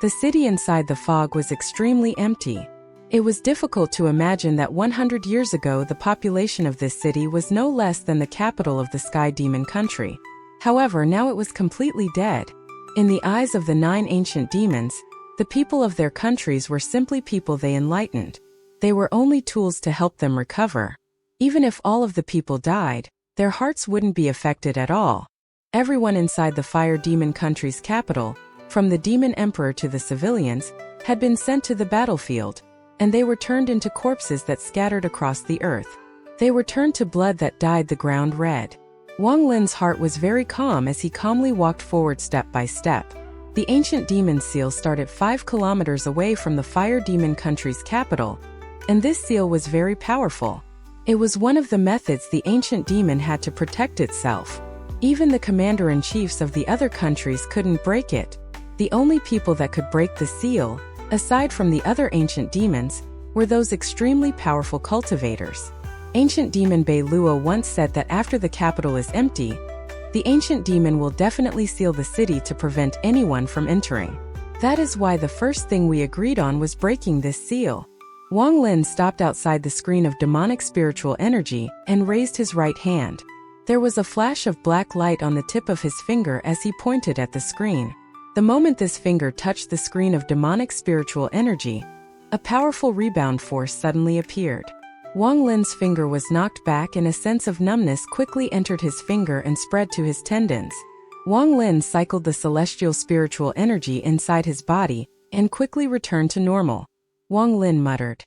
The city inside the fog was extremely empty. It was difficult to imagine that 100 years ago the population of this city was no less than the capital of the Sky Demon country. However, now it was completely dead. In the eyes of the 9 ancient demons, the people of their countries were simply people they enlightened. They were only tools to help them recover. Even if all of the people died, their hearts wouldn't be affected at all. Everyone inside the fire demon country's capital, from the demon emperor to the civilians, had been sent to the battlefield, and they were turned into corpses that scattered across the earth. They were turned to blood that dyed the ground red. Wang Lin's heart was very calm as he calmly walked forward step by step. The ancient demon seal started 5 kilometers away from the fire demon country's capital, and this seal was very powerful. It was one of the methods the ancient demon had to protect itself. Even the commander-in-chiefs of the other countries couldn't break it. The only people that could break the seal, aside from the other ancient demons, were those extremely powerful cultivators. Ancient demon Bei Luo once said that after the capital is empty, the ancient demon will definitely seal the city to prevent anyone from entering. That is why the first thing we agreed on was breaking this seal. Wang Lin stopped outside the screen of demonic spiritual energy and raised his right hand. There was a flash of black light on the tip of his finger as he pointed at the screen. The moment this finger touched the screen of demonic spiritual energy, a powerful rebound force suddenly appeared. Wang Lin's finger was knocked back and a sense of numbness quickly entered his finger and spread to his tendons. Wang Lin cycled the celestial spiritual energy inside his body and quickly returned to normal. Wang Lin muttered,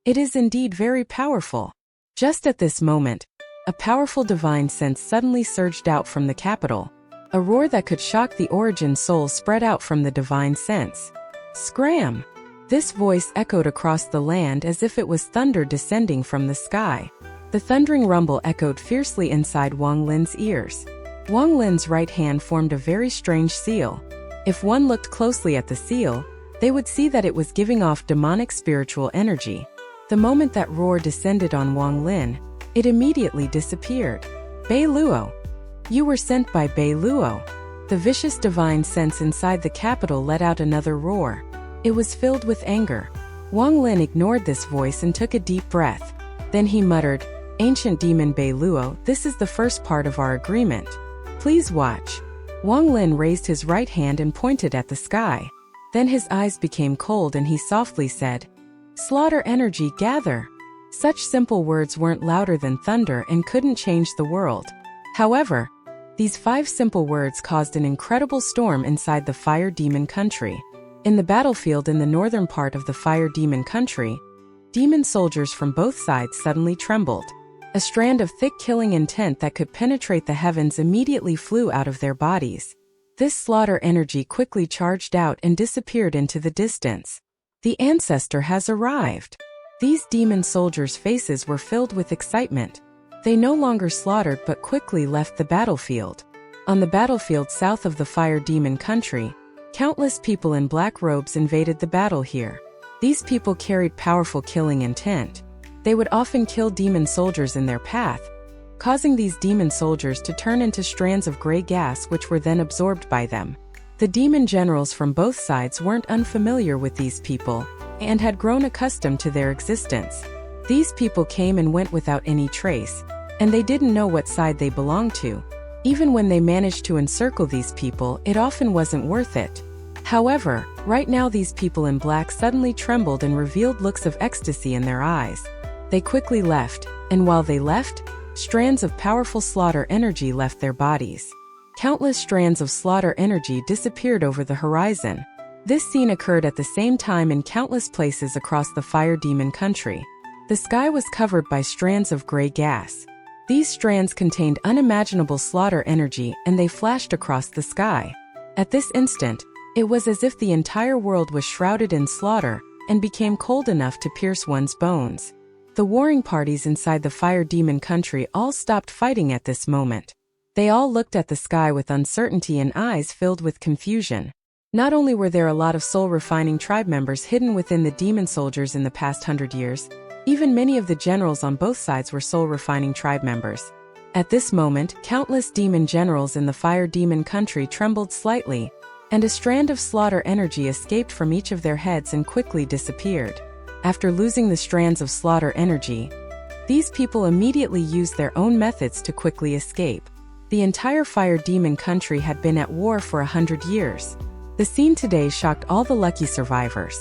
"It is indeed very powerful." Just at this moment, a powerful divine sense suddenly surged out from the capital. A roar that could shock the origin soul spread out from the divine sense. Scram! This voice echoed across the land as if it was thunder descending from the sky. The thundering rumble echoed fiercely inside Wang Lin's ears. Wang Lin's right hand formed a very strange seal. If one looked closely at the seal, they would see that it was giving off demonic spiritual energy. The moment that roar descended on Wang Lin, it immediately disappeared. Bei Luo. You were sent by Bei Luo. The vicious divine sense inside the capital let out another roar. It was filled with anger. Wang Lin ignored this voice and took a deep breath. Then he muttered, "Ancient demon Bei Luo, this is the first part of our agreement. Please watch." Wang Lin raised his right hand and pointed at the sky. Then his eyes became cold and he softly said, "Slaughter energy, gather." Such simple words weren't louder than thunder and couldn't change the world. However, these 5 simple words caused an incredible storm inside the fire demon country. In the battlefield in the northern part of the fire demon country, demon soldiers from both sides suddenly trembled. A strand of thick killing intent that could penetrate the heavens immediately flew out of their bodies. This slaughter energy quickly charged out and disappeared into the distance. The ancestor has arrived. These demon soldiers' faces were filled with excitement. They no longer slaughtered but quickly left the battlefield. On the battlefield south of the fire demon country, countless people in black robes invaded the battle here. These people carried powerful killing intent. They would often kill demon soldiers in their path, causing these demon soldiers to turn into strands of gray gas which were then absorbed by them. The demon generals from both sides weren't unfamiliar with these people, and had grown accustomed to their existence. These people came and went without any trace, and they didn't know what side they belonged to. Even when they managed to encircle these people, it often wasn't worth it. However, right now these people in black suddenly trembled and revealed looks of ecstasy in their eyes. They quickly left, and while they left, strands of powerful slaughter energy left their bodies. Countless strands of slaughter energy disappeared over the horizon. This scene occurred at the same time in countless places across the fire demon country. The sky was covered by strands of gray gas. These strands contained unimaginable slaughter energy and they flashed across the sky. At this instant, it was as if the entire world was shrouded in slaughter and became cold enough to pierce one's bones. The warring parties inside the fire demon country all stopped fighting at this moment. They all looked at the sky with uncertainty and eyes filled with confusion. Not only were there a lot of soul-refining tribe members hidden within the demon soldiers in the past 100 years, even many of the generals on both sides were soul-refining tribe members. At this moment, countless demon generals in the fire demon country trembled slightly, and a strand of slaughter energy escaped from each of their heads and quickly disappeared. After losing the strands of slaughter energy, these people immediately used their own methods to quickly escape. The entire fire demon country had been at war for 100 years. The scene today shocked all the lucky survivors.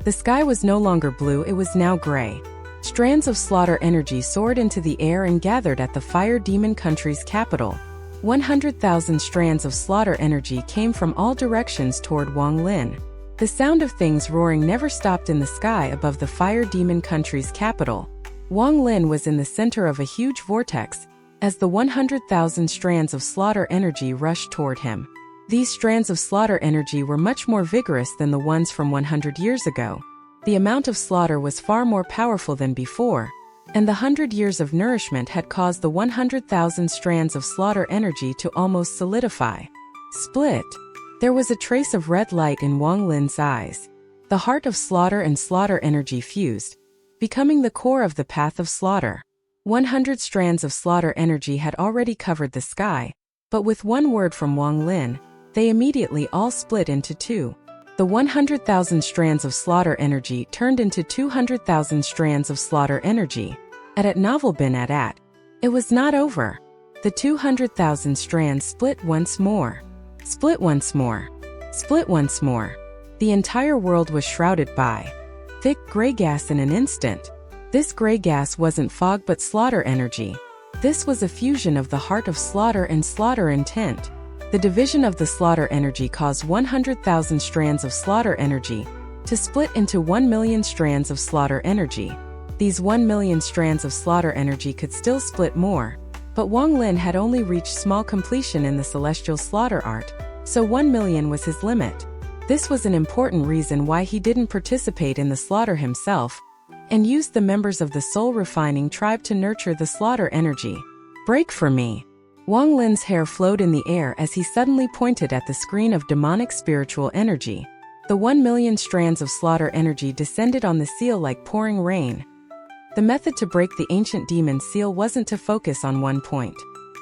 The sky was no longer blue, it was now gray. Strands of slaughter energy soared into the air and gathered at the fire demon country's capital. 100,000 strands of slaughter energy came from all directions toward Wang Lin. The sound of things roaring never stopped in the sky above the fire demon country's capital. Wang Lin was in the center of a huge vortex, as the 100,000 strands of slaughter energy rushed toward him. These strands of slaughter energy were much more vigorous than the ones from 100 years ago. The amount of slaughter was far more powerful than before, and the 100 years of nourishment had caused the 100,000 strands of slaughter energy to almost solidify. Split. There was a trace of red light in Wang Lin's eyes. The heart of slaughter and slaughter energy fused, becoming the core of the path of slaughter. 100 strands of slaughter energy had already covered the sky, but with one word from Wang Lin, they immediately all split into two. The 100,000 strands of slaughter energy turned into 200,000 strands of slaughter energy. At novel bin at. It was not over. The 200,000 strands split once more. Split once more. Split once more. The entire world was shrouded by thick gray gas in an instant. This gray gas wasn't fog but slaughter energy. This was a fusion of the heart of slaughter and slaughter intent. The division of the slaughter energy caused 100,000 strands of slaughter energy to split into 1 million strands of slaughter energy. These 1 million strands of slaughter energy could still split more, but Wang Lin had only reached small completion in the celestial slaughter art, so 1 million was his limit. This was an important reason why he didn't participate in the slaughter himself, and used the members of the soul-refining tribe to nurture the slaughter energy. Break for me. Wang Lin's hair flowed in the air as he suddenly pointed at the screen of demonic spiritual energy. The 1 million strands of slaughter energy descended on the seal like pouring rain. The method to break the ancient demon seal wasn't to focus on one point.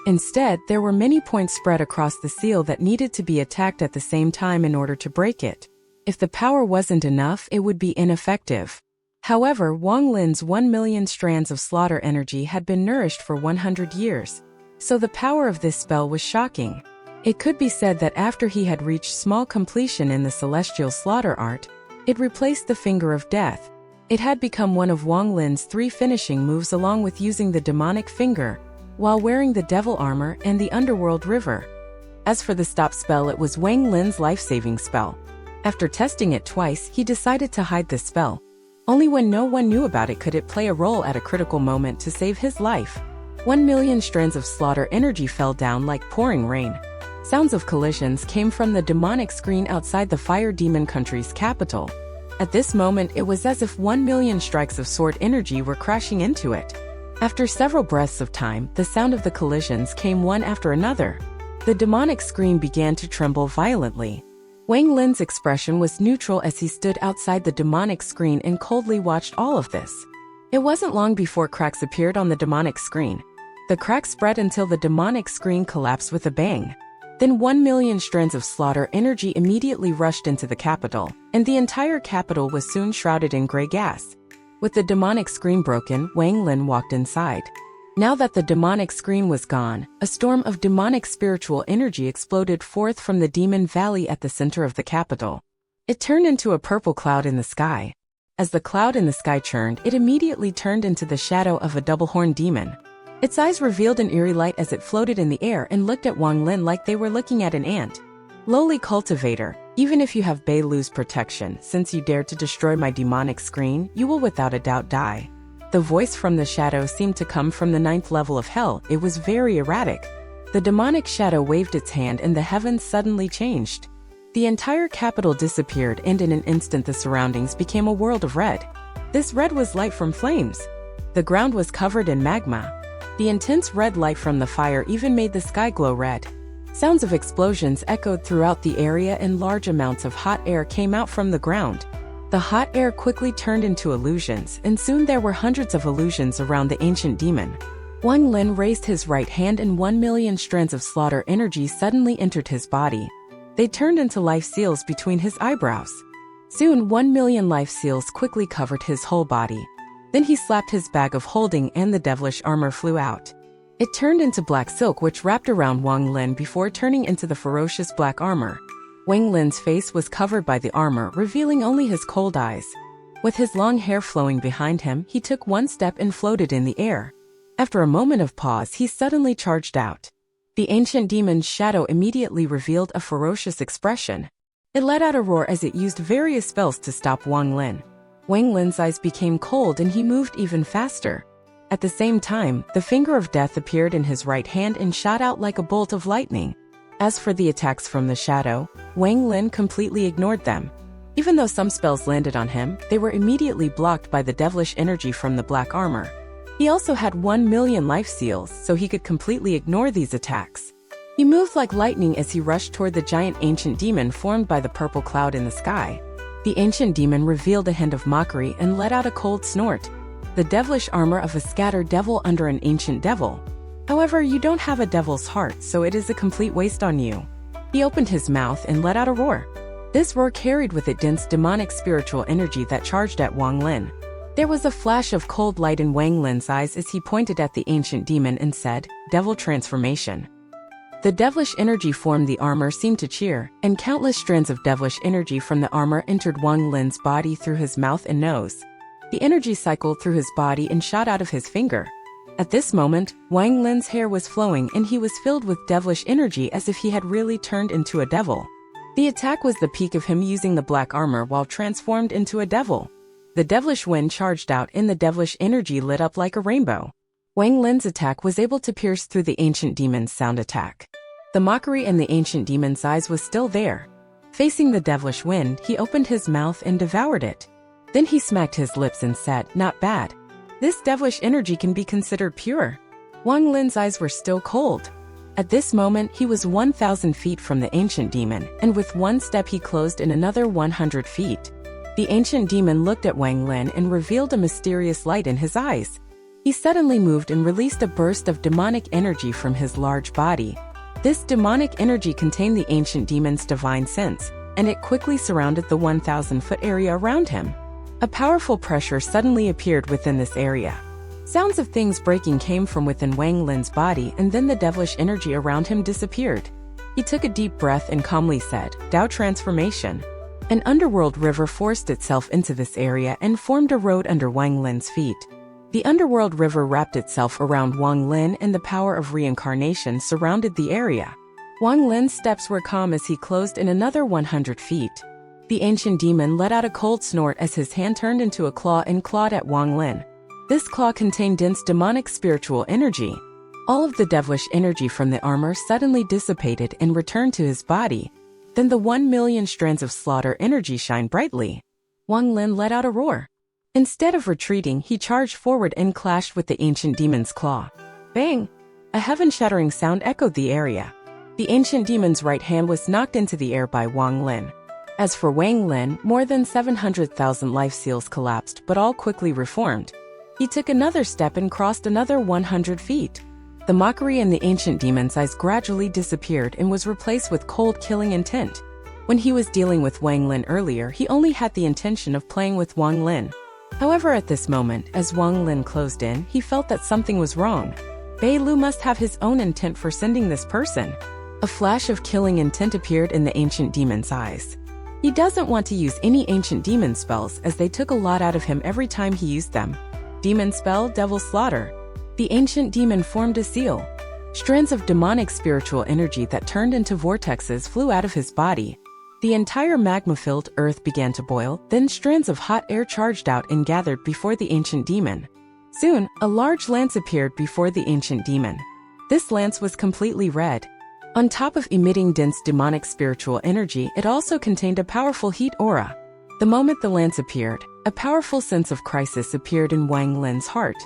Instead, there were many points spread across the seal that needed to be attacked at the same time in order to break it. If the power wasn't enough, it would be ineffective. However, Wang Lin's 1 million strands of slaughter energy had been nourished for 100 years. So the power of this spell was shocking. It could be said that after he had reached small completion in the celestial slaughter art, it replaced the finger of death. It had become one of Wang Lin's 3 finishing moves along with using the demonic finger, while wearing the devil armor and the underworld river. As for the stop spell, it was Wang Lin's life-saving spell. After testing it twice, he decided to hide this spell. Only when no one knew about it could it play a role at a critical moment to save his life. 1 million strands of slaughter energy fell down like pouring rain. Sounds of collisions came from the demonic screen outside the fire demon country's capital. At this moment, it was as if 1 million strikes of sword energy were crashing into it. After several breaths of time, the sound of the collisions came one after another. The demonic screen began to tremble violently. Wang Lin's expression was neutral as he stood outside the demonic screen and coldly watched all of this. It wasn't long before cracks appeared on the demonic screen. The cracks spread until the demonic screen collapsed with a bang. Then 1 million strands of slaughter energy immediately rushed into the capital, and the entire capital was soon shrouded in gray gas. With the demonic screen broken, Wang Lin walked inside. Now that the demonic screen was gone, a storm of demonic spiritual energy exploded forth from the demon valley at the center of the capital. It turned into a purple cloud in the sky. As the cloud in the sky churned, it immediately turned into the shadow of a double-horned demon. Its eyes revealed an eerie light as it floated in the air and looked at Wang Lin like they were looking at an ant. Lowly cultivator, even if you have Beilu's protection, since you dared to destroy my demonic screen, you will without a doubt die. The voice from the shadow seemed to come from the 9th level of hell. It was very erratic. The demonic shadow waved its hand and the heavens suddenly changed. The entire capital disappeared and in an instant the surroundings became a world of red. This red was light from flames. The ground was covered in magma. The intense red light from the fire even made the sky glow red. Sounds of explosions echoed throughout the area and large amounts of hot air came out from the ground. The hot air quickly turned into illusions, and soon there were hundreds of illusions around the ancient demon. Wang Lin raised his right hand and 1,000,000 strands of slaughter energy suddenly entered his body. They turned into life seals between his eyebrows. Soon 1,000,000 life seals quickly covered his whole body. Then he slapped his bag of holding and the devilish armor flew out. It turned into black silk which wrapped around Wang Lin before turning into the ferocious black armor. Wang Lin's face was covered by the armor, revealing only his cold eyes. With his long hair flowing behind him, he took one step and floated in the air. After a moment of pause, he suddenly charged out. The ancient demon's shadow immediately revealed a ferocious expression. It let out a roar as it used various spells to stop Wang Lin. Wang Lin's eyes became cold and he moved even faster. At the same time, the finger of death appeared in his right hand and shot out like a bolt of lightning. As for the attacks from the shadow, Wang Lin completely ignored them. Even though some spells landed on him, they were immediately blocked by the devilish energy from the black armor. He also had 1,000,000 life seals, so he could completely ignore these attacks. He moved like lightning as he rushed toward the giant ancient demon formed by the purple cloud in the sky. The ancient demon revealed a hint of mockery and let out a cold snort. The devilish armor of a scattered devil under an ancient devil. However, you don't have a devil's heart, so it is a complete waste on you. He opened his mouth and let out a roar. This roar carried with it dense demonic spiritual energy that charged at Wang Lin. There was a flash of cold light in Wang Lin's eyes as he pointed at the ancient demon and said, "Devil transformation." The devilish energy formed the armor seemed to cheer, and countless strands of devilish energy from the armor entered Wang Lin's body through his mouth and nose. The energy cycled through his body and shot out of his finger. At this moment, Wang Lin's hair was flowing and he was filled with devilish energy as if he had really turned into a devil. The attack was the peak of him using the black armor while transformed into a devil. The devilish wind charged out and the devilish energy lit up like a rainbow. Wang Lin's attack was able to pierce through the ancient demon's sound attack. The mockery in the ancient demon's eyes was still there. Facing the devilish wind, he opened his mouth and devoured it. Then he smacked his lips and said, "Not bad. This devilish energy can be considered pure." Wang Lin's eyes were still cold. At this moment, he was 1,000 feet from the ancient demon, and with one step he closed in another 100 feet. The ancient demon looked at Wang Lin and revealed a mysterious light in his eyes. He suddenly moved and released a burst of demonic energy from his large body. This demonic energy contained the ancient demon's divine sense, and it quickly surrounded the 1,000-foot area around him. A powerful pressure suddenly appeared within this area. Sounds of things breaking came from within Wang Lin's body, and then the devilish energy around him disappeared. He took a deep breath and calmly said, "Tao transformation." An underworld river forced itself into this area and formed a road under Wang Lin's feet. The underworld river wrapped itself around Wang Lin and the power of reincarnation surrounded the area. Wang Lin's steps were calm as he closed in another 100 feet. The ancient demon let out a cold snort as his hand turned into a claw and clawed at Wang Lin. This claw contained dense demonic spiritual energy. All of the devilish energy from the armor suddenly dissipated and returned to his body. Then the 1,000,000 strands of slaughter energy shined brightly. Wang Lin let out a roar. Instead of retreating, he charged forward and clashed with the ancient demon's claw. Bang! A heaven-shattering sound echoed the area. The ancient demon's right hand was knocked into the air by Wang Lin. As for Wang Lin, more than 700,000 life seals collapsed, but all quickly reformed. He took another step and crossed another 100 feet. The mockery in the ancient demon's eyes gradually disappeared and was replaced with cold killing intent. When he was dealing with Wang Lin earlier, he only had the intention of playing with Wang Lin. However, at this moment, as Wang Lin closed in, he felt that something was wrong. Bei Lu must have his own intent for sending this person. A flash of killing intent appeared in the ancient demon's eyes. He doesn't want to use any ancient demon spells as they took a lot out of him every time he used them. Demon spell, devil slaughter. The ancient demon formed a seal. Strands of demonic spiritual energy that turned into vortexes flew out of his body. The entire magma-filled earth began to boil, then strands of hot air charged out and gathered before the ancient demon. Soon, a large lance appeared before the ancient demon. This lance was completely red. On top of emitting dense demonic spiritual energy, it also contained a powerful heat aura. The moment the lance appeared, a powerful sense of crisis appeared in Wang Lin's heart.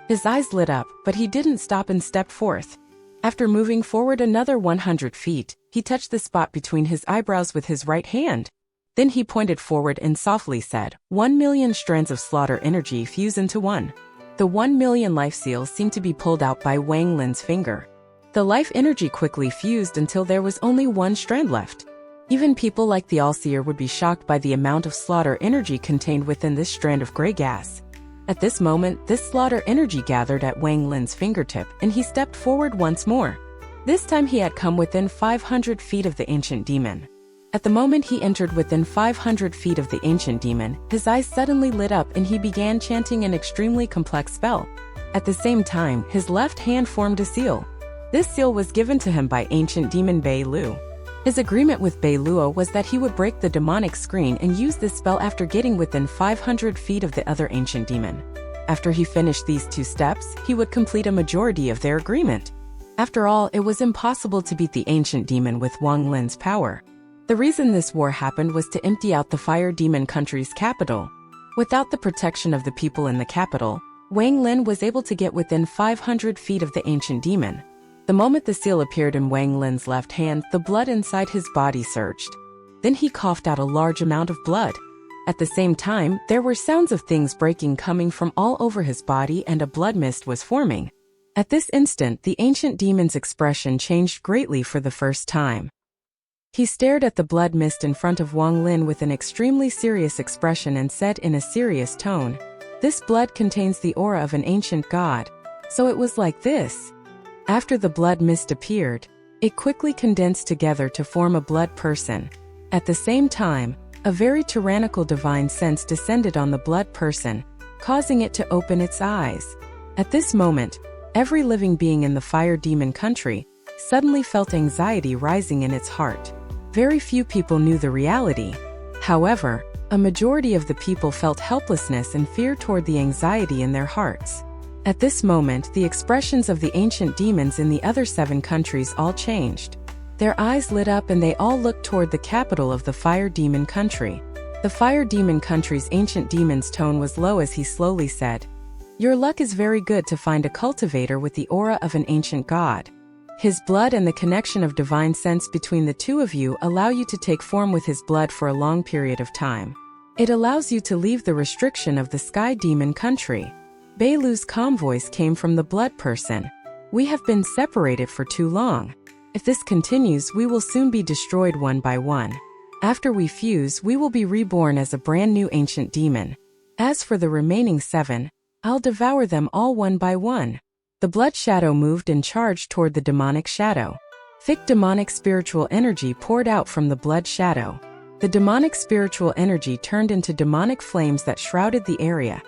His eyes lit up, but he didn't stop and stepped forth. After moving forward another 100 feet, he touched the spot between his eyebrows with his right hand. Then he pointed forward and softly said, 1 million strands of slaughter energy fuse into one. The 1 million life seals seemed to be pulled out by Wang Lin's finger. The life energy quickly fused until there was only one strand left. Even people like the All-Seer would be shocked by the amount of slaughter energy contained within this strand of gray gas. At this moment, this slaughter energy gathered at Wang Lin's fingertip, and he stepped forward once more. This time he had come within 500 feet of the ancient demon. At the moment he entered within 500 feet of the ancient demon, his eyes suddenly lit up and he began chanting an extremely complex spell. At the same time, his left hand formed a seal. This seal was given to him by ancient demon Bei Lu. His agreement with Bei Luo was that he would break the demonic screen and use this spell after getting within 500 feet of the other ancient demon. After he finished these 2 steps, he would complete a majority of their agreement. After all, it was impossible to beat the ancient demon with Wang Lin's power. The reason this war happened was to empty out the Fire Demon country's capital. Without the protection of the people in the capital, Wang Lin was able to get within 500 feet of the ancient demon. The moment the seal appeared in Wang Lin's left hand, the blood inside his body surged. Then he coughed out a large amount of blood. At the same time, there were sounds of things breaking coming from all over his body and a blood mist was forming. At this instant, the ancient demon's expression changed greatly for the first time. He stared at the blood mist in front of Wang Lin with an extremely serious expression and said in a serious tone, "This blood contains the aura of an ancient god. So it was like this." After the blood mist appeared, it quickly condensed together to form a blood person. At the same time, a very tyrannical divine sense descended on the blood person, causing it to open its eyes. At this moment, every living being in the Fire Demon country suddenly felt anxiety rising in its heart. Very few people knew the reality. However, a majority of the people felt helplessness and fear toward the anxiety in their hearts. At this moment, the expressions of the ancient demons in the other 7 countries all changed. Their eyes lit up and they all looked toward the capital of the Fire Demon country. The Fire Demon country's ancient demon's tone was low as he slowly said, "Your luck is very good to find a cultivator with the aura of an ancient god. His blood and the connection of divine sense between the 2 of you allow you to take form with his blood for a long period of time. It allows you to leave the restriction of the Sky Demon country." Bei Lu's calm voice came from the blood person. "We have been separated for too long. If this continues, we will soon be destroyed one by one. After we fuse, we will be reborn as a brand new ancient demon. As for the remaining 7, I'll devour them all one by one." The blood shadow moved and charged toward the demonic shadow. Thick demonic spiritual energy poured out from the blood shadow. The demonic spiritual energy turned into demonic flames that shrouded the area,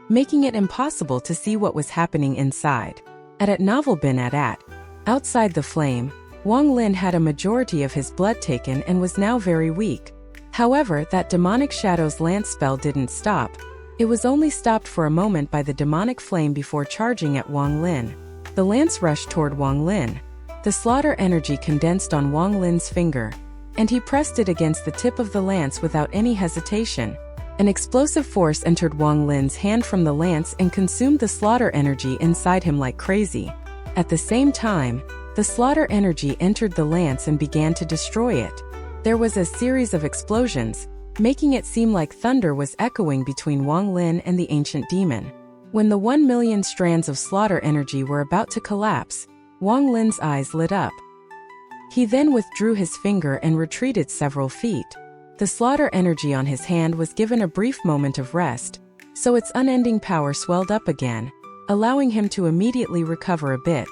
making it impossible to see what was happening inside. At Novel Bin at. Outside the flame, Wang Lin had a majority of his blood taken and was now very weak. However, that demonic shadow's lance spell didn't stop. It was only stopped for a moment by the demonic flame before charging at Wang Lin. The lance rushed toward Wang Lin. The slaughter energy condensed on Wang Lin's finger, and he pressed it against the tip of the lance without any hesitation. An explosive force entered Wang Lin's hand from the lance and consumed the slaughter energy inside him like crazy. At the same time, the slaughter energy entered the lance and began to destroy it. There was a series of explosions, making it seem like thunder was echoing between Wang Lin and the ancient demon. When the 1 million strands of slaughter energy were about to collapse, Wang Lin's eyes lit up. He then withdrew his finger and retreated several feet. The slaughter energy on his hand was given a brief moment of rest, so its unending power swelled up again, allowing him to immediately recover a bit.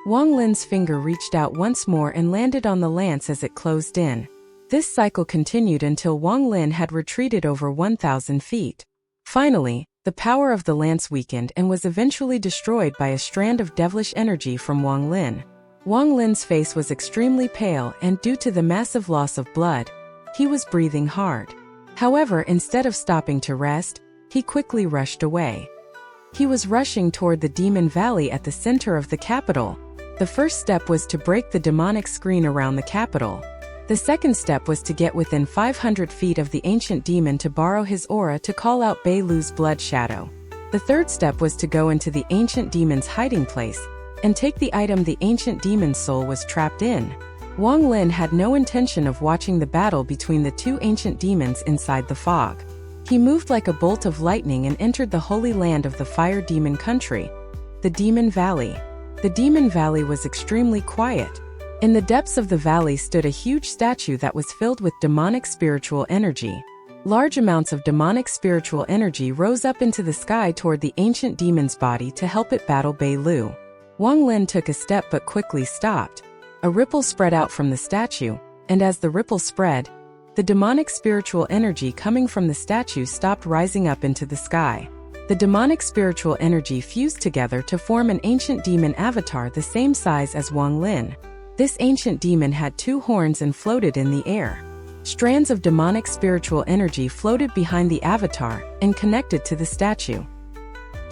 Wang Lin's finger reached out once more and landed on the lance as it closed in. This cycle continued until Wang Lin had retreated over 1,000 feet. Finally, the power of the lance weakened and was eventually destroyed by a strand of devilish energy from Wang Lin. Wang Lin's face was extremely pale, and due to the massive loss of blood, he was breathing hard. However, instead of stopping to rest, he quickly rushed away. He was rushing toward the Demon Valley at the center of the capital. The first step was to break the demonic screen around the capital. The second step was to get within 500 feet of the ancient demon to borrow his aura to call out Bei Lu's blood shadow. The third step was to go into the ancient demon's hiding place and take the item the ancient demon's soul was trapped in. Wang Lin had no intention of watching the battle between the two ancient demons inside the fog. He moved like a bolt of lightning and entered the holy land of the fire demon country, the Demon Valley. The Demon Valley was extremely quiet. In the depths of the valley stood a huge statue that was filled with demonic spiritual energy. Large amounts of demonic spiritual energy rose up into the sky toward the ancient demon's body to help it battle Bei Lu. Wang Lin took a step but quickly stopped. A ripple spread out from the statue, and as the ripple spread, the demonic spiritual energy coming from the statue stopped rising up into the sky. The demonic spiritual energy fused together to form an ancient demon avatar the same size as Wang Lin. This ancient demon had 2 horns and floated in the air. Strands of demonic spiritual energy floated behind the avatar and connected to the statue.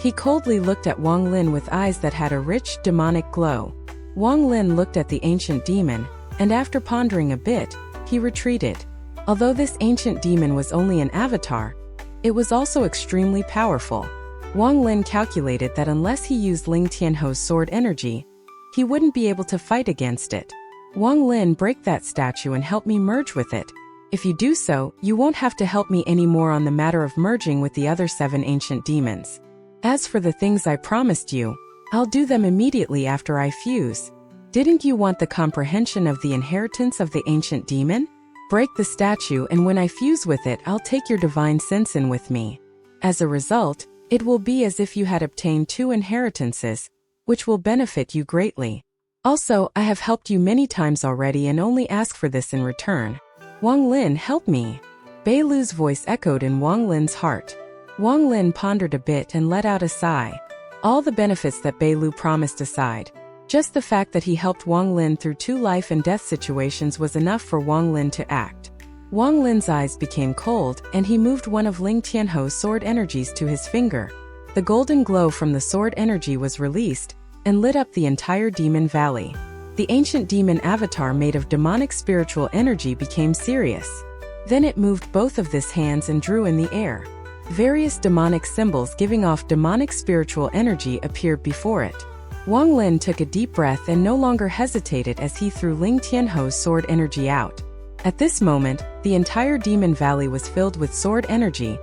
He coldly looked at Wang Lin with eyes that had a rich, demonic glow. Wang Lin looked at the ancient demon, and after pondering a bit, he retreated. Although this ancient demon was only an avatar, it was also extremely powerful. Wang Lin calculated that unless he used Ling Tianho's sword energy, he wouldn't be able to fight against it. Wang Lin, break that statue and help me merge with it. If you do so, you won't have to help me anymore on the matter of merging with the other 7 ancient demons. As for the things I promised you, I'll do them immediately after I fuse. Didn't you want the comprehension of the inheritance of the ancient demon? Break the statue, and when I fuse with it, I'll take your divine sense in with me. As a result, it will be as if you had obtained 2 inheritances, which will benefit you greatly. Also, I have helped you many times already and only ask for this in return. Wang Lin, help me. Bei Lu's voice echoed in Wang Lin's heart. Wang Lin pondered a bit and let out a sigh. All the benefits that Bei Lu promised aside, just the fact that he helped Wang Lin through 2 life and death situations was enough for Wang Lin to act. Wang Lin's eyes became cold, and he moved one of Ling Tianho's sword energies to his finger. The golden glow from the sword energy was released and lit up the entire Demon Valley. The ancient demon avatar made of demonic spiritual energy became serious. Then it moved both of his hands and drew in the air. Various demonic symbols giving off demonic spiritual energy appeared before it. Wang Lin took a deep breath and no longer hesitated as he threw Ling Tianho's sword energy out. At this moment, the entire Demon Valley was filled with sword energy,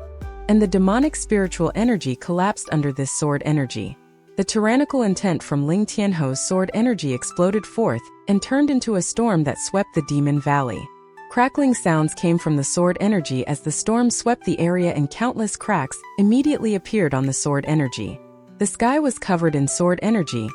and the demonic spiritual energy collapsed under this sword energy. The tyrannical intent from Ling Tianho's sword energy exploded forth and turned into a storm that swept the Demon Valley. Crackling sounds came from the sword energy as the storm swept the area, and countless cracks immediately appeared on the sword energy. The sky was covered in sword energy,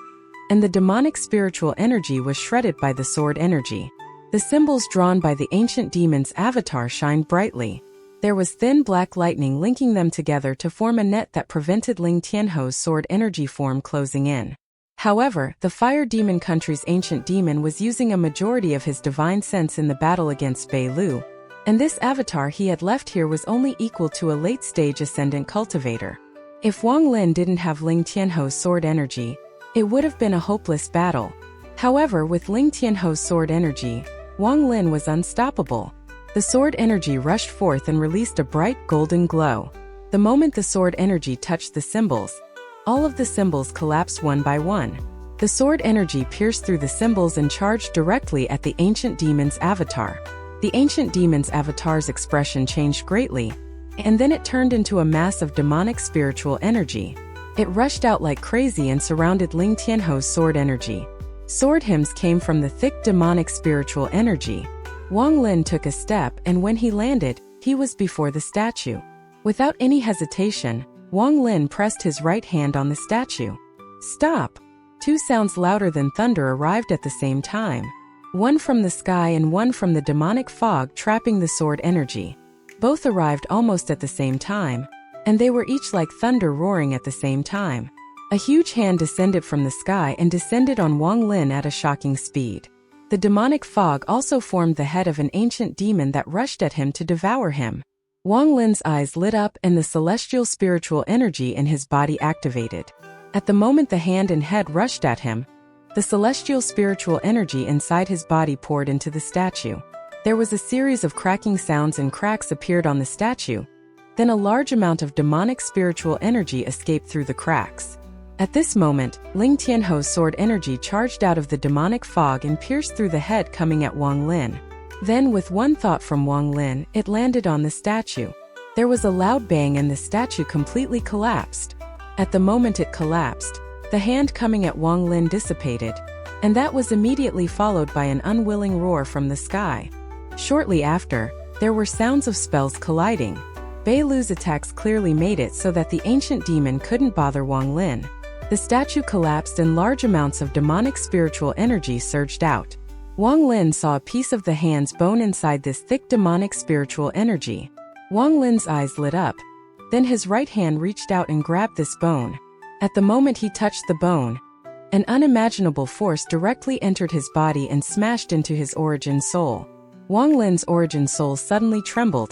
and the demonic spiritual energy was shredded by the sword energy. The symbols drawn by the ancient demon's avatar shined brightly. There was thin black lightning linking them together to form a net that prevented Ling Tianho's sword energy form closing in. However, the fire demon country's ancient demon was using a majority of his divine sense in the battle against Bei Lu, and this avatar he had left here was only equal to a late-stage ascendant cultivator. If Wang Lin didn't have Ling Tianho's sword energy, it would have been a hopeless battle. However, with Ling Tianho's sword energy, Wang Lin was unstoppable. The sword energy rushed forth and released a bright golden glow. The moment the sword energy touched the symbols, all of the symbols collapsed one by one. The sword energy pierced through the symbols and charged directly at the ancient demon's avatar. The ancient demon's avatar's expression changed greatly, and then it turned into a mass of demonic spiritual energy. It rushed out like crazy and surrounded Ling Tianho's sword energy. Sword hymns came from the thick demonic spiritual energy. Wang Lin took a step, and when he landed, he was before the statue. Without any hesitation, Wang Lin pressed his right hand on the statue. Stop! 2 sounds louder than thunder arrived at the same time. One from the sky and one from the demonic fog trapping the sword energy. Both arrived almost at the same time, and they were each like thunder roaring at the same time. A huge hand descended from the sky and descended on Wang Lin at a shocking speed. The demonic fog also formed the head of an ancient demon that rushed at him to devour him. Wang Lin's eyes lit up and the celestial spiritual energy in his body activated. At the moment the hand and head rushed at him, the celestial spiritual energy inside his body poured into the statue. There was a series of cracking sounds and cracks appeared on the statue. Then a large amount of demonic spiritual energy escaped through the cracks. At this moment, Ling Tianho's sword energy charged out of the demonic fog and pierced through the head, coming at Wang Lin. Then, with one thought from Wang Lin, it landed on the statue. There was a loud bang and the statue completely collapsed. At the moment it collapsed, the hand coming at Wang Lin dissipated, and that was immediately followed by an unwilling roar from the sky. Shortly after, there were sounds of spells colliding. Bei Lu's attacks clearly made it so that the ancient demon couldn't bother Wang Lin. The statue collapsed and large amounts of demonic spiritual energy surged out. Wang Lin saw a piece of the hand's bone inside this thick demonic spiritual energy. Wang Lin's eyes lit up. Then his right hand reached out and grabbed this bone. At the moment he touched the bone, an unimaginable force directly entered his body and smashed into his origin soul. Wang Lin's origin soul suddenly trembled,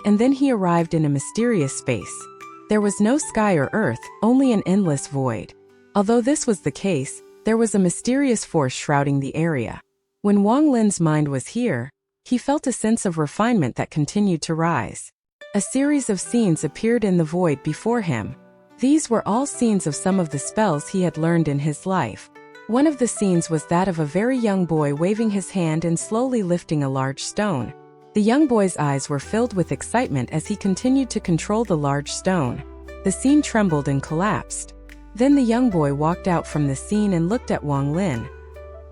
and then he arrived in a mysterious space. There was no sky or earth, only an endless void. Although this was the case, there was a mysterious force shrouding the area. When Wang Lin's mind was here, he felt a sense of refinement that continued to rise. A series of scenes appeared in the void before him. These were all scenes of some of the spells he had learned in his life. One of the scenes was that of a very young boy waving his hand and slowly lifting a large stone. The young boy's eyes were filled with excitement as he continued to control the large stone. The scene trembled and collapsed. Then the young boy walked out from the scene and looked at Wang Lin.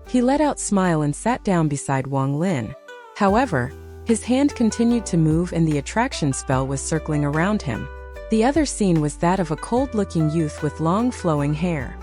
He let out a smile and sat down beside Wang Lin. However, his hand continued to move and the attraction spell was circling around him. The other scene was that of a cold-looking youth with long flowing hair.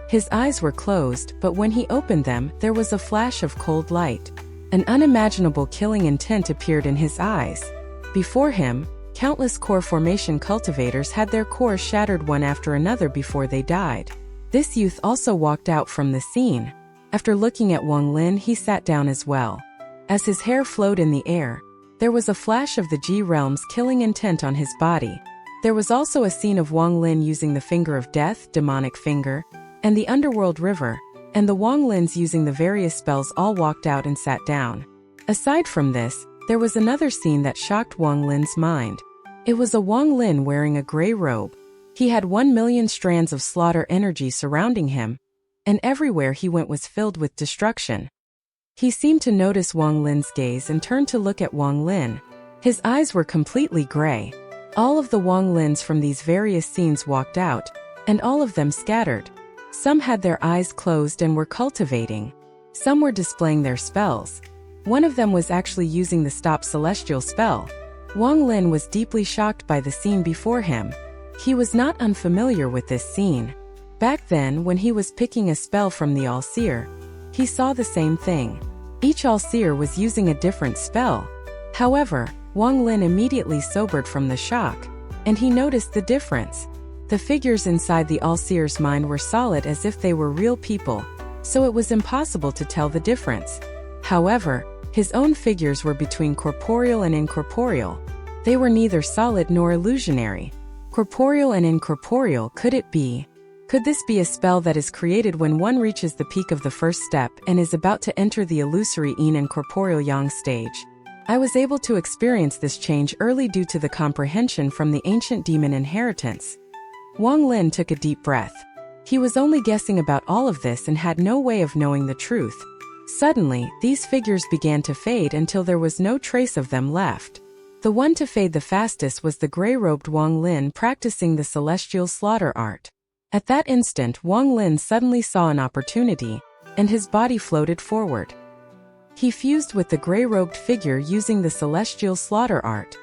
His eyes were closed, but when he opened them, there was a flash of cold light. An unimaginable killing intent appeared in his eyes. Before him, countless core formation cultivators had their cores shattered one after another before they died. This youth also walked out from the scene. After looking at Wang Lin, he sat down as well. As his hair flowed in the air, there was a flash of the G realm's killing intent on his body. There was also a scene of Wang Lin using the Finger of Death, Demonic Finger, and the Underworld River, and the Wang Lins using the various spells all walked out and sat down. Aside from this, there was another scene that shocked Wang Lin's mind. It was a Wang Lin wearing a gray robe. He had 1,000,000 strands of slaughter energy surrounding him, and everywhere he went was filled with destruction. He seemed to notice Wang Lin's gaze and turned to look at Wang Lin. His eyes were completely gray. All of the Wang Lins from these various scenes walked out, and all of them scattered. Some had their eyes closed and were cultivating. Some were displaying their spells. One of them was actually using the Stop Celestial spell. Wang Lin was deeply shocked by the scene before him. He was not unfamiliar with this scene. Back then, when he was picking a spell from the All-Seer, he saw the same thing. Each All-Seer was using a different spell. However, Wang Lin immediately sobered from the shock, and he noticed the difference. The figures inside the All-Seer's mind were solid as if they were real people, so it was impossible to tell the difference. However, his own figures were between corporeal and incorporeal. They were neither solid nor illusionary. Corporeal and incorporeal, could it be? Could this be a spell that is created when one reaches the peak of the first step and is about to enter the illusory yin and corporeal yang stage? I was able to experience this change early due to the comprehension from the ancient demon inheritance. Wang Lin took a deep breath. He was only guessing about all of this and had no way of knowing the truth. Suddenly, these figures began to fade until there was no trace of them left. The one to fade the fastest was the gray-robed Wang Lin practicing the celestial slaughter art. At that instant, Wang Lin suddenly saw an opportunity, and his body floated forward. He fused with the gray-robed figure using the celestial slaughter art.